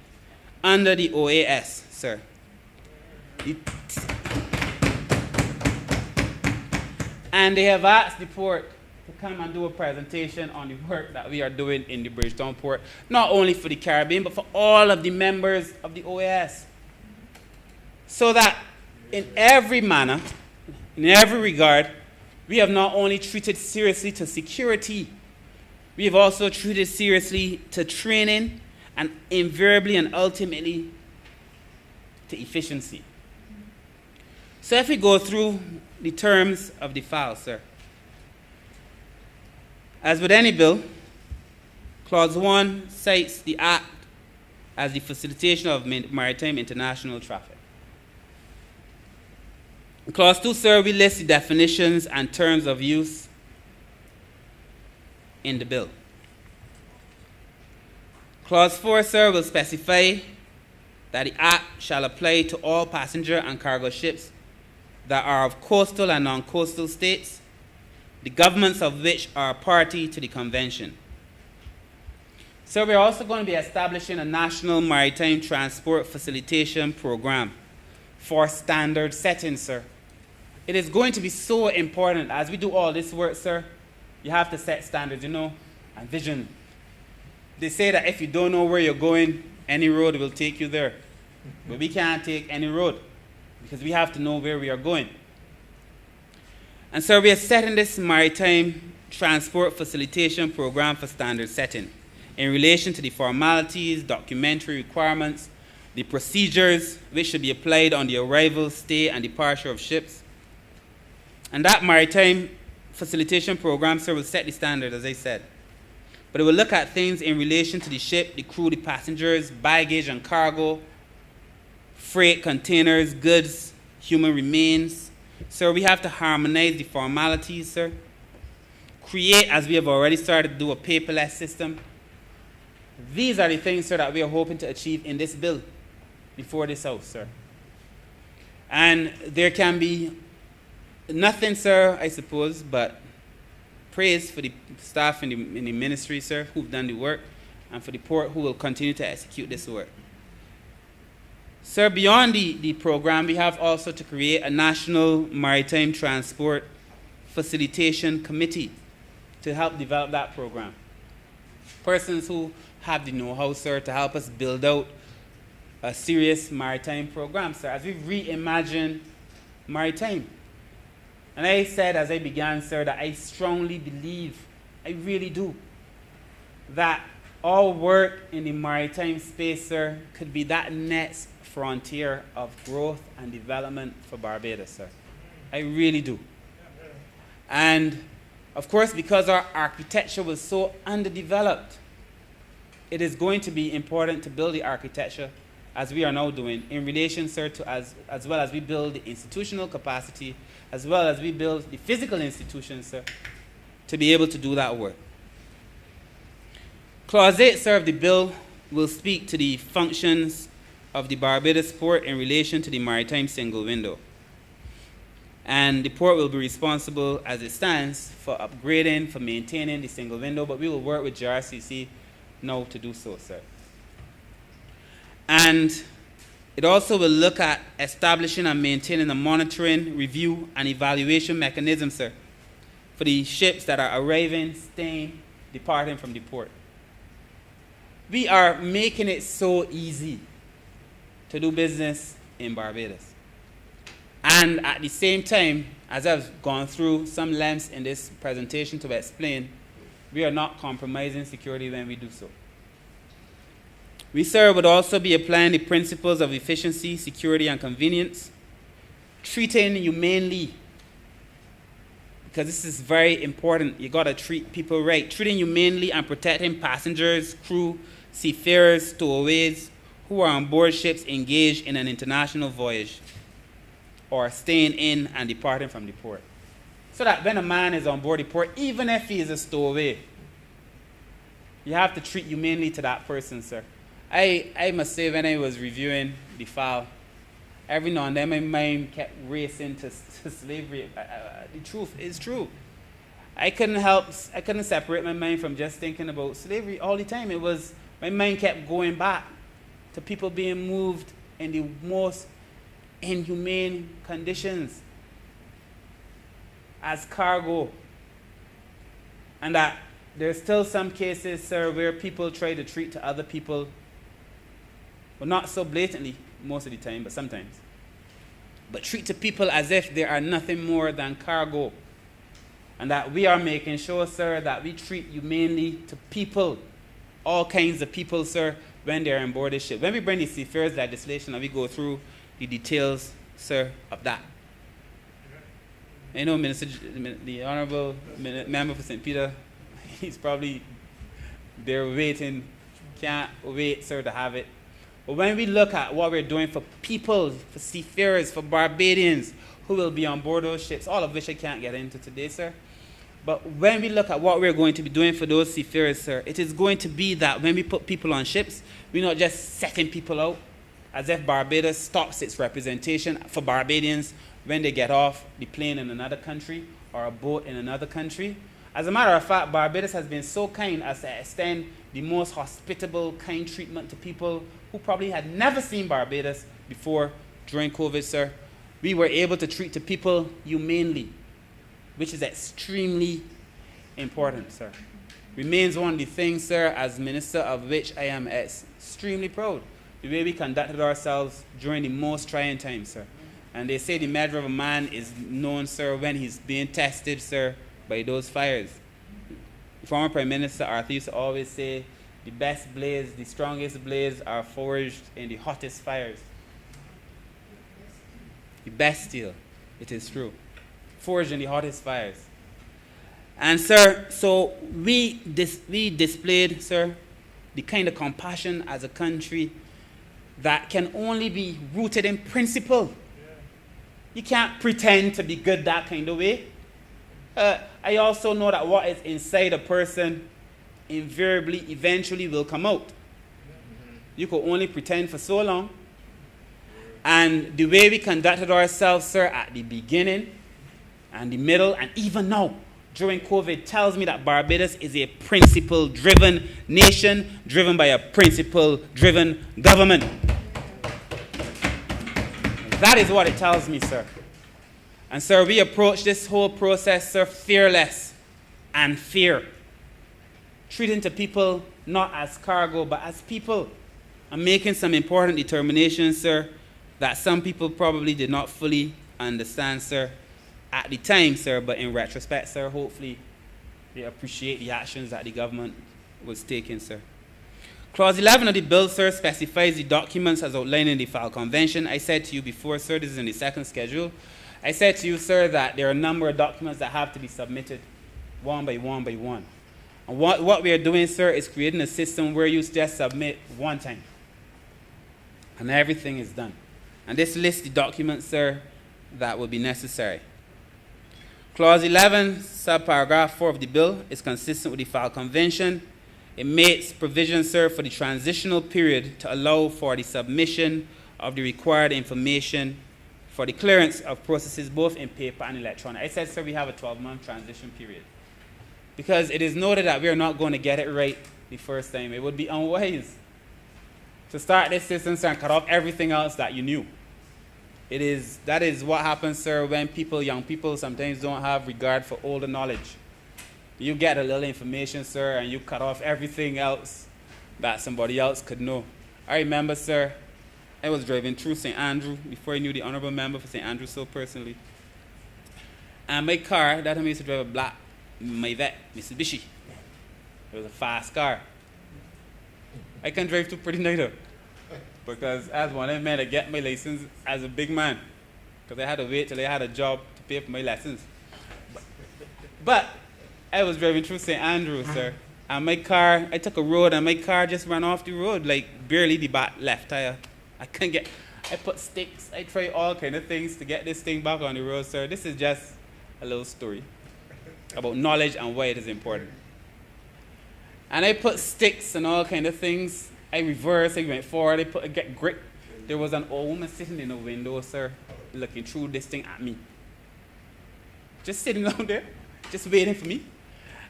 under the OAS, sir. And they have asked the port to come and do a presentation on the work that we are doing in the Bridgetown Port, not only for the Caribbean, but for all of the members of the OAS. So that in every manner, in every regard, we have not only treated seriously to security, we have also treated seriously to training, and invariably and ultimately to efficiency. So if we go through the terms of the file, sir. As with any bill, Clause 1 cites the Act as the facilitation of maritime international traffic. In Clause 2, sir, we list the definitions and terms of use in the bill. Clause 4, sir, will specify that the Act shall apply to all passenger and cargo ships that are of coastal and non-coastal states, the governments of which are party to the convention. So we're also going to be establishing a national maritime transport facilitation program for standard setting, sir. It is going to be so important as we do all this work, sir. You have to set standards, and vision. They say that if you don't know where you're going, any road will take you there. But we can't take any road because we have to know where we are going. And so we are setting this maritime transport facilitation program for standard setting in relation to the formalities, documentary requirements, the procedures which should be applied on the arrival, stay, and departure of ships. And that maritime facilitation program, sir, will set the standard, as I said. But it will look at things in relation to the ship, the crew, the passengers, baggage and cargo, freight, containers, goods, human remains. Sir, we have to harmonize the formalities, sir. Create, as we have already started to do, a paperless system. These are the things, sir, that we are hoping to achieve in this bill before this House, sir. And there can be nothing, sir, I suppose, but praise for the staff in the ministry, sir, who've done the work, and for the port who will continue to execute this work. Sir, beyond the program, we have also to create a national maritime transport facilitation committee to help develop that program. Persons who have the know-how, sir, to help us build out a serious maritime program, sir, as we reimagine maritime. And I said as I began, sir, that I strongly believe, I really do, that our work in the maritime space, sir, could be that next frontier of growth and development for Barbados, sir. I really do. And, of course, because our architecture was so underdeveloped, it is going to be important to build the architecture as we are now doing in relation, sir, to as well as we build the institutional capacity, as well as we build the physical institutions, sir, to be able to do that work. Clause 8, sir, of the bill will speak to the functions of the Barbados port in relation to the maritime single window. And the port will be responsible, as it stands, for upgrading, for maintaining the single window, but we will work with GRCC now to do so, sir. And it also will look at establishing and maintaining a monitoring, review, and evaluation mechanism, sir, for the ships that are arriving, staying, departing from the port. We are making it so easy to do business in Barbados. And at the same time, as I've gone through some lengths in this presentation to explain, we are not compromising security when we do so. We, sir, would also be applying the principles of efficiency, security, and convenience, treating humanely, because this is very important. You got to treat people right. Treating humanely and protecting passengers, crew, seafarers, stowaways who are on board ships engaged in an international voyage or staying in and departing from the port. So that when a man is on board the port, even if he is a stowaway, you have to treat humanely to that person, sir. I must say, when I was reviewing the file, every now and then my mind kept racing to slavery. The truth is true. I couldn't separate my mind from just thinking about slavery all the time. My mind kept going back to people being moved in the most inhumane conditions as cargo. And that there's still some cases, sir, where people try to treat to other people, well, not so blatantly most of the time, but sometimes, but treat to people as if they are nothing more than cargo. And that we are making sure, sir, that we treat humanely to people, all kinds of people, sir, when they're on board the ship. When we bring the seafarers legislation and we go through the details, sir, of that. You know, the Honorable Member for St. Peter, he's probably there waiting, can't wait, sir, to have it. But when we look at what we're doing for people, for seafarers, for Barbadians who will be on board those ships, all of which I can't get into today, sir. But when we look at what we're going to be doing for those seafarers, sir, it is going to be that when we put people on ships, we're not just setting people out as if Barbados stops its representation for Barbadians when they get off the plane in another country or a boat in another country, As a matter of fact, Barbados has been so kind as to extend the most hospitable, kind treatment to people who probably had never seen Barbados before during COVID, sir. We were able to treat the people humanely, which is extremely important, sir. Remains one of the things, sir, as Minister, of which I am extremely proud, the way we conducted ourselves during the most trying times, sir. And they say the measure of a man is known, sir, when he's being tested, sir, by those fires. The former Prime Minister Arthur used to always say, the best blades, the strongest blades are forged in the hottest fires. The best steel, it is true, forged in the hottest fires. And sir, so we displayed, sir, the kind of compassion as a country that can only be rooted in principle. You can't pretend to be good that kind of way. I also know that what is inside a person invariably, eventually will come out. You could only pretend for so long. And the way we conducted ourselves, sir, at the beginning and the middle and even now during COVID tells me that Barbados is a principle-driven nation driven by a principle-driven government. That is what it tells me, sir. And sir, we approach this whole process, sir, fearless and fair. Treating to people not as cargo, but as people. And making some important determinations, sir, that some people probably did not fully understand, sir, at the time, sir, but in retrospect, sir, hopefully they appreciate the actions that the government was taking, sir. Clause 11 of the bill, sir, specifies the documents as outlined in the FAL Convention. I said to you before, sir, this is in the second schedule. I said to you, sir, that there are a number of documents that have to be submitted one by one by one. And what we are doing, sir, is creating a system where you just submit one time. And everything is done. And this lists the documents, sir, that will be necessary. Clause 11, subparagraph 4 of the bill is consistent with the FAL Convention. It makes provision, sir, for the transitional period to allow for the submission of the required information for the clearance of processes both in paper and electronic. I said, sir, we have a 12-month transition period. Because it is noted that we are not going to get it right the first time. It would be unwise to start this system, sir, and cut off everything else that you knew. That is what happens, sir, when young people sometimes don't have regard for older knowledge. You get a little information, sir, and you cut off everything else that somebody else could know. I remember, sir, I was driving through St. Andrew before I knew the honorable member for St. Andrew so personally. And my car, that time I used to drive a black Maybach Mitsubishi. It was a fast car. I can drive too pretty neither. Because as one of them men to get my license as a big man. Because I had to wait till I had a job to pay for my license. But I was driving through St. Andrew, sir. And my car, I took a road and my car just ran off the road, like barely the back left tire. I put sticks, I tried all kind of things to get this thing back on the road, sir. This is just a little story about knowledge and why it is important. And I put sticks and all kind of things. I reversed, I went forward, I get grip. There was an old woman sitting in the window, sir, looking through this thing at me. Just sitting down there, just waiting for me.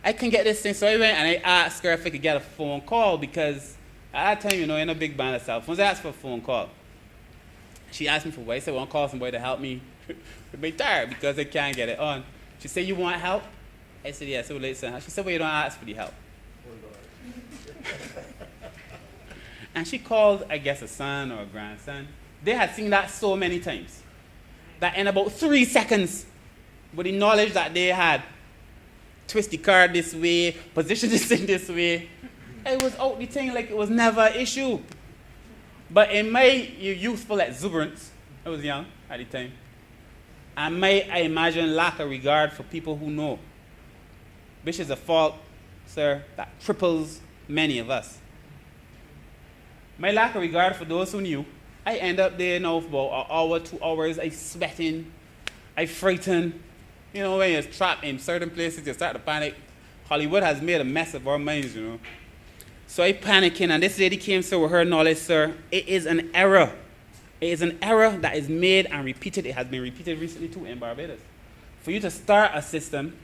I couldn't get this thing, so I went and I asked her if I could get a phone call because at that time, you know, in a big band of cell phones, I asked for a phone call. She asked me for what? I said, I want to call somebody to help me with my tire because I can't get it on. She said, you want help? I said, yes, I would like some help. She said, well, you don't ask for the help. And she called, I guess, a son or a grandson. They had seen that so many times that in about 3 seconds, with the knowledge that they had, twist the car this way, position this thing this way, it was out the thing like it was never an issue. But in my youthful exuberance, I was young at the time, and I imagine lack of regard for people who know, which is a fault, sir, that cripples many of us. My lack of regard for those who knew, I end up there now for about an hour, 2 hours, I sweating, I frightened. You know, when you're trapped in certain places, you start to panic. Hollywood has made a mess of our minds, you know. So I panicking, and this lady came, sir, with her knowledge, sir. It is an error. It is an error that is made and repeated. It has been repeated recently, too, in Barbados. For you to start a system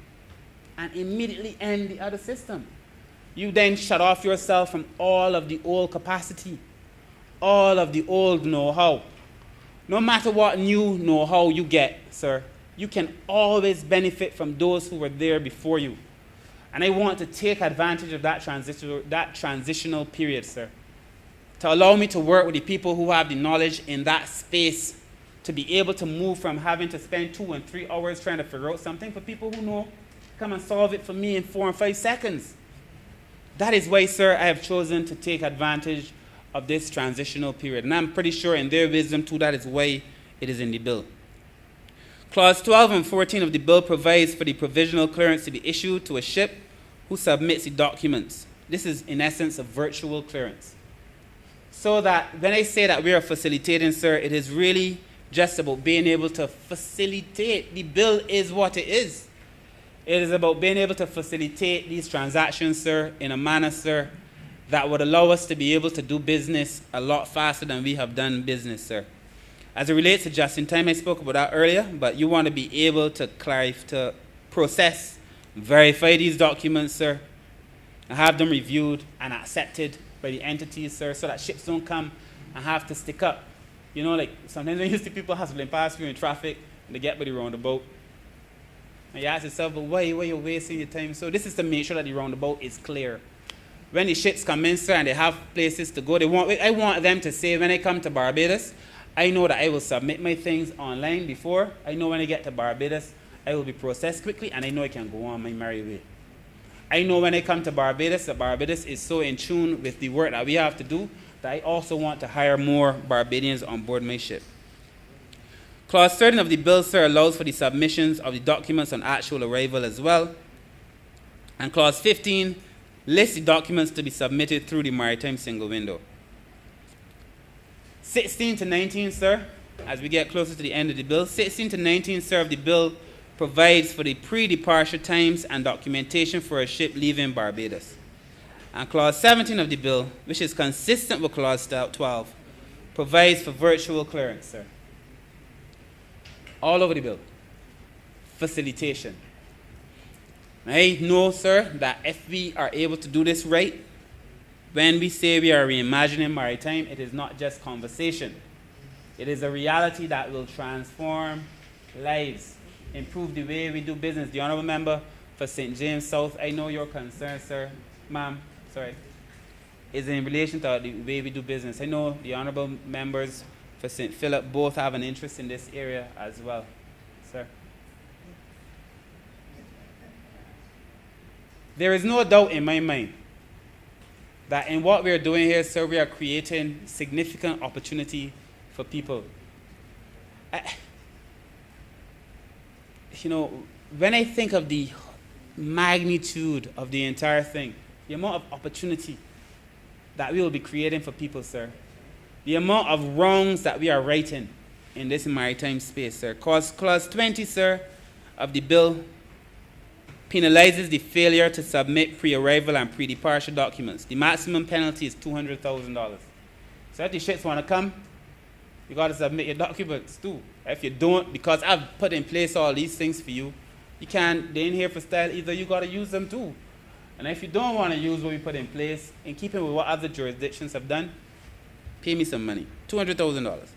and immediately end the other system. You then shut off yourself from all of the old capacity, all of the old know-how. No matter what new know-how you get, sir, you can always benefit from those who were there before you. And I want to take advantage of that transitional period, sir, to allow me to work with the people who have the knowledge in that space, to be able to move from having to spend 2 and 3 hours trying to figure out something for people who know, come and solve it for me in 4 and 5 seconds. That is why, sir, I have chosen to take advantage of this transitional period. And I'm pretty sure in their wisdom, too, that is why it is in the bill. Clause 12 and 14 of the bill provides for the provisional clearance to be issued to a ship who submits the documents. This is, in essence, a virtual clearance. So that when I say that we are facilitating, sir, it is really just about being able to facilitate. The bill is what it is. It is about being able to facilitate these transactions, sir, in a manner, sir, that would allow us to be able to do business a lot faster than we have done business, sir. As it relates to just-in-time, I spoke about that earlier, but you want to be able to process, verify these documents, sir, and have them reviewed and accepted by the entities, sir, so that ships don't come and have to stick up. You know, like sometimes when you see people hustling past you in traffic and they get by the roundabout, and you ask yourself, but why are you wasting your time? So this is to make sure that the roundabout is clear. When the ships come in, sir, and they have places to go, I want them to say, when I come to Barbados, I know that I will submit my things online before. I know when I get to Barbados, I will be processed quickly, and I know I can go on my merry way. I know when I come to Barbados, that Barbados is so in tune with the work that we have to do that I also want to hire more Barbadians on board my ship. Clause 13 of the bill, sir, allows for the submissions of the documents on actual arrival as well. And Clause 15 lists the documents to be submitted through the maritime single window. 16 to 19, sir, as we get closer to the end of the bill, 16 to 19, sir, of the bill provides for the pre-departure times and documentation for a ship leaving Barbados. And Clause 17 of the bill, which is consistent with Clause 12, provides for virtual clearance, sir. All over the bill. Facilitation. I know, sir, that if we are able to do this right, when we say we are reimagining maritime, it is not just conversation. It is a reality that will transform lives, improve the way we do business. The Honourable Member for St. James South, I know your concern, sir, ma'am, sorry, is in relation to the way we do business. I know the Honourable Members for St. Philip both have an interest in this area as well, sir. There is no doubt in my mind that in what we are doing here, sir, we are creating significant opportunity for people. When I think of the magnitude of the entire thing, the amount of opportunity that we will be creating for people, sir, the amount of wrongs that we are righting in this maritime space, sir. Clause 20, sir, of the bill penalizes the failure to submit pre-arrival and pre-departure documents. The maximum penalty is $200,000. So if the ships want to come, you got to submit your documents too. If you don't, because I've put in place all these things for you, you can't, they ain't here for style either, you got to use them too. And if you don't want to use what we put in place, in keeping with what other jurisdictions have done, pay me some money, $200,000.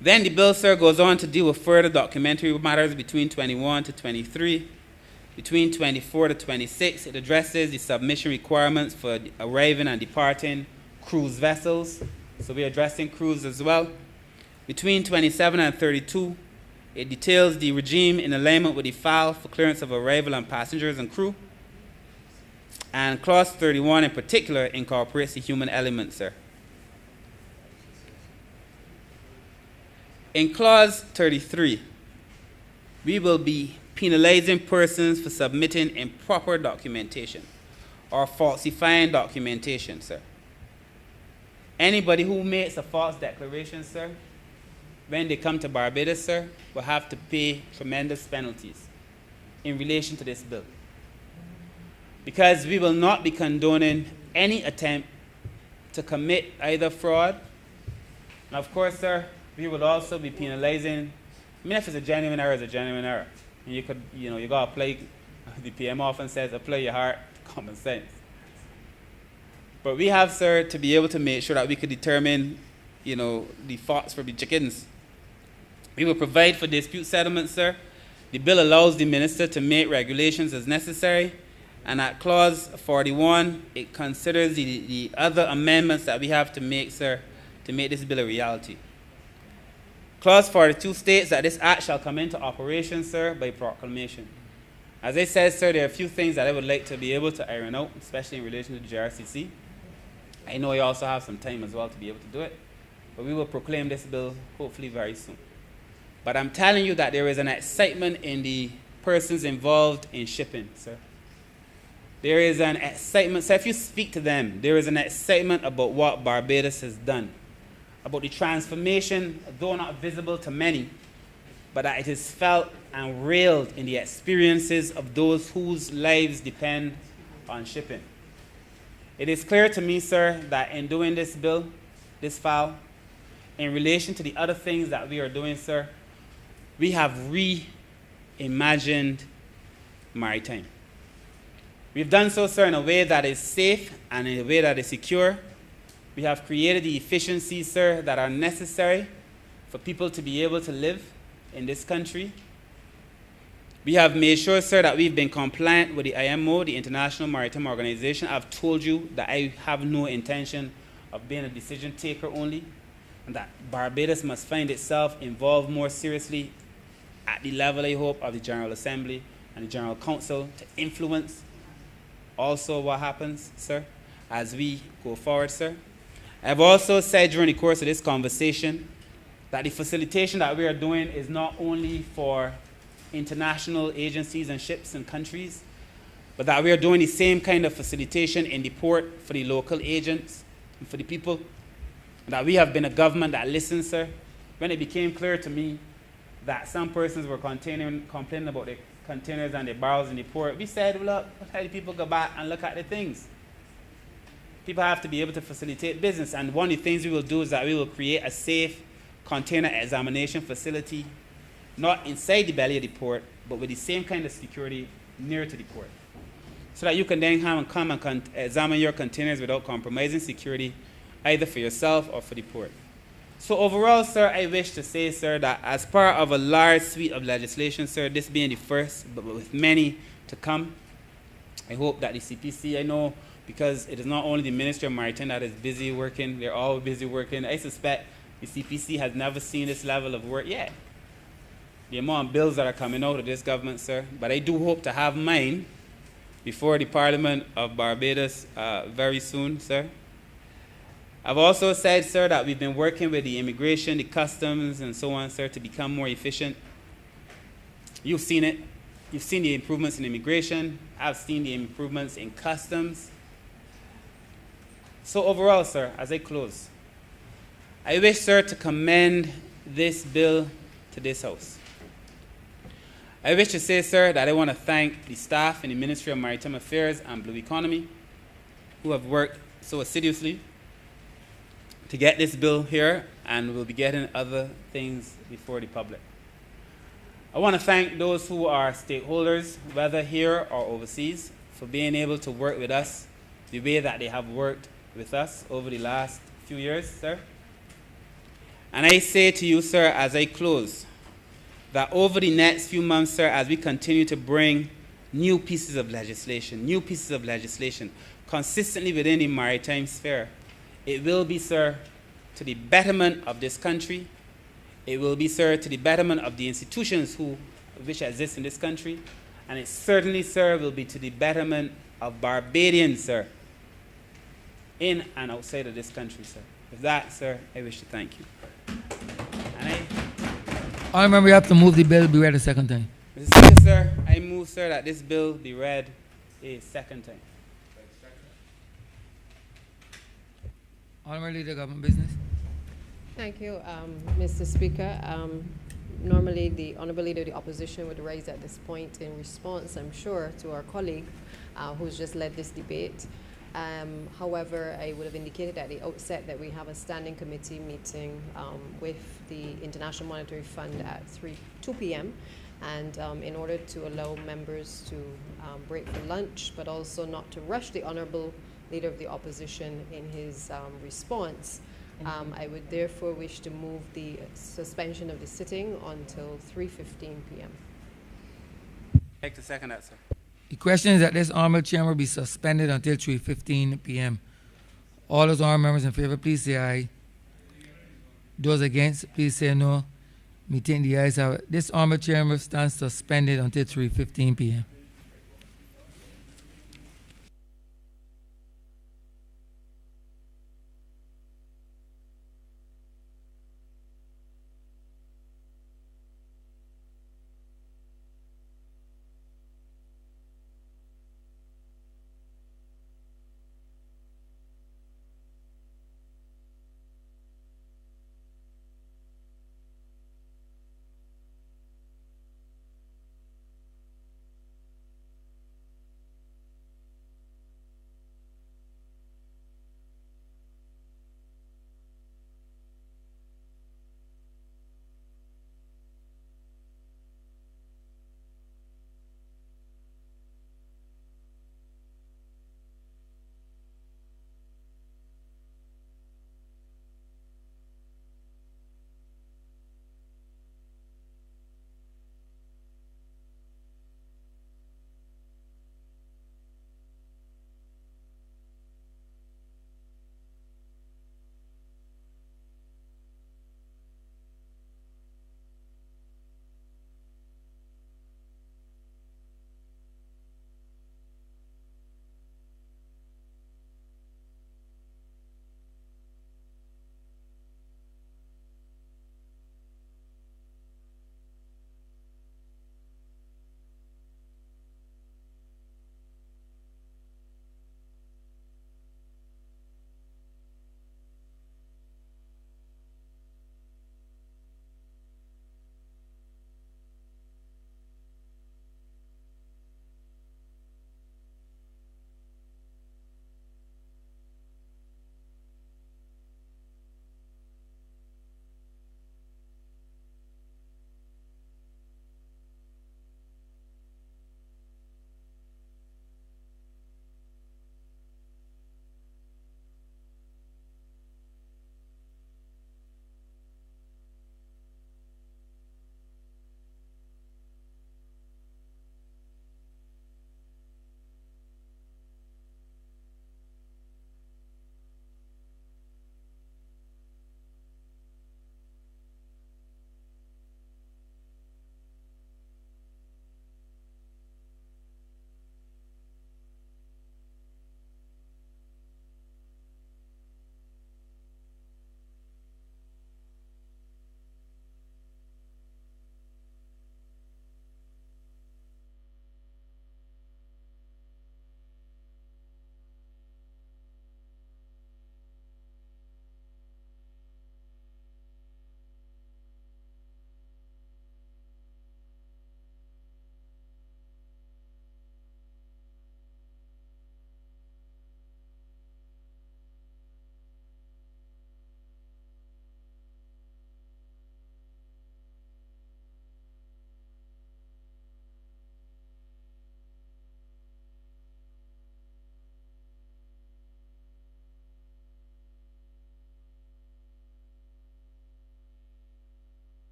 Then the bill, sir, goes on to deal with further documentary matters between 21 to 23. Between 24 to 26, it addresses the submission requirements for arriving and departing cruise vessels. So we're addressing cruise as well. Between 27 and 32, it details the regime in alignment with the file for clearance of arrival and passengers and crew. And Clause 31 in particular incorporates the human element, sir. In Clause 33, we will be penalizing persons for submitting improper documentation or falsifying documentation, sir. Anybody who makes a false declaration, sir, when they come to Barbados, sir, will have to pay tremendous penalties in relation to this bill. Because we will not be condoning any attempt to commit either fraud. And of course, sir, we will also be penalizing, if it's a genuine error, it's a genuine error. And you got to apply The PM often says, apply your heart, common sense. But we have, sir, to be able to make sure that we could determine, the faults for the chickens. We will provide for dispute settlement, sir. The bill allows the minister to make regulations as necessary. And at clause 41, it considers the other amendments that we have to make, sir, to make this bill a reality. Clause 42 states that this act shall come into operation, sir, by proclamation. As I said, sir, there are a few things that I would like to be able to iron out, especially in relation to the JRCC. I know you also have some time as well to be able to do it, but we will proclaim this bill hopefully very soon. But I'm telling you that there is an excitement in the persons involved in shipping, sir. There is an excitement, so if you speak to them, there is an excitement about what Barbados has done, about the transformation, though not visible to many, but that it is felt and reeled in the experiences of those whose lives depend on shipping. It is clear to me, sir, that in doing this bill, this file, in relation to the other things that we are doing, sir, we have reimagined maritime. We've done so, sir, in a way that is safe and in a way that is secure. We have created the efficiencies, sir, that are necessary for people to be able to live in this country. We have made sure, sir, that we've been compliant with the IMO, the International Maritime Organization. I've told you that I have no intention of being a decision taker only, and that Barbados must find itself involved more seriously at the level, I hope, of the General Assembly and the General Council to influence also what happens, sir, as we go forward, sir. I've also said during the course of this conversation that the facilitation that we are doing is not only for international agencies and ships and countries, but that we are doing the same kind of facilitation in the port for the local agents and for the people. And that we have been a government that listens, sir. When it became clear to me that some persons were complaining about the containers and the barrels in the port, we said, well, look, let the people go back and look at the things. People have to be able to facilitate business, and one of the things we will do is that we will create a safe container examination facility, not inside the belly of the port, but with the same kind of security near to the port, so that you can then come and examine your containers without compromising security, either for yourself or for the port. So overall, sir, I wish to say, sir, that as part of a large suite of legislation, sir, this being the first, but with many to come, I hope that the CPC, I know, because it is not only the Ministry of Maritime that is busy working, they're all busy working. I suspect the CPC has never seen this level of work yet. The amount of bills that are coming out of this government, sir. But I do hope to have mine before the Parliament of Barbados very soon, sir. I've also said, sir, that we've been working with the immigration, the customs, and so on, sir, to become more efficient. You've seen it. You've seen the improvements in immigration. I've seen the improvements in customs. So overall, sir, as I close, I wish, sir, to commend this bill to this House. I wish to say, sir, that I want to thank the staff in the Ministry of Maritime Affairs and Blue Economy who have worked so assiduously to get this bill here, and we'll be getting other things before the public. I want to thank those who are stakeholders, whether here or overseas, for being able to work with us the way that they have worked with us over the last few years, sir. And I say to you, sir, as I close, that over the next few months, sir, as we continue to bring new pieces of legislation consistently within the maritime sphere, it will be, sir, to the betterment of this country. It will be, sir, to the betterment of the institutions which exist in this country. And it certainly, sir, will be to the betterment of Barbadians, sir, in and outside of this country, sir. With that, sir, I wish to thank you. I remember you have to move the bill, be read a second time. Mr. Speaker, sir, I move, sir, that this bill be read a second time. Honorable Leader, Government Business. Thank you, Mr. Speaker. Normally, the Honourable Leader of the Opposition would raise at this point in response, I'm sure, to our colleague who's just led this debate. However, I would have indicated at the outset that we have a standing committee meeting with the International Monetary Fund at 2 p.m. and in order to allow members to break for lunch, but also not to rush the Honorable Leader of the Opposition in his response, I would therefore wish to move the suspension of the sitting until 3:15 p.m. Take the second that, sir. The question is that this honorable chamber be suspended until 3:15 p.m. All those honorable members in favor, please say aye. Those against, please say no. Me think the ayes have it. This honorable chamber stands suspended until 3:15 p.m.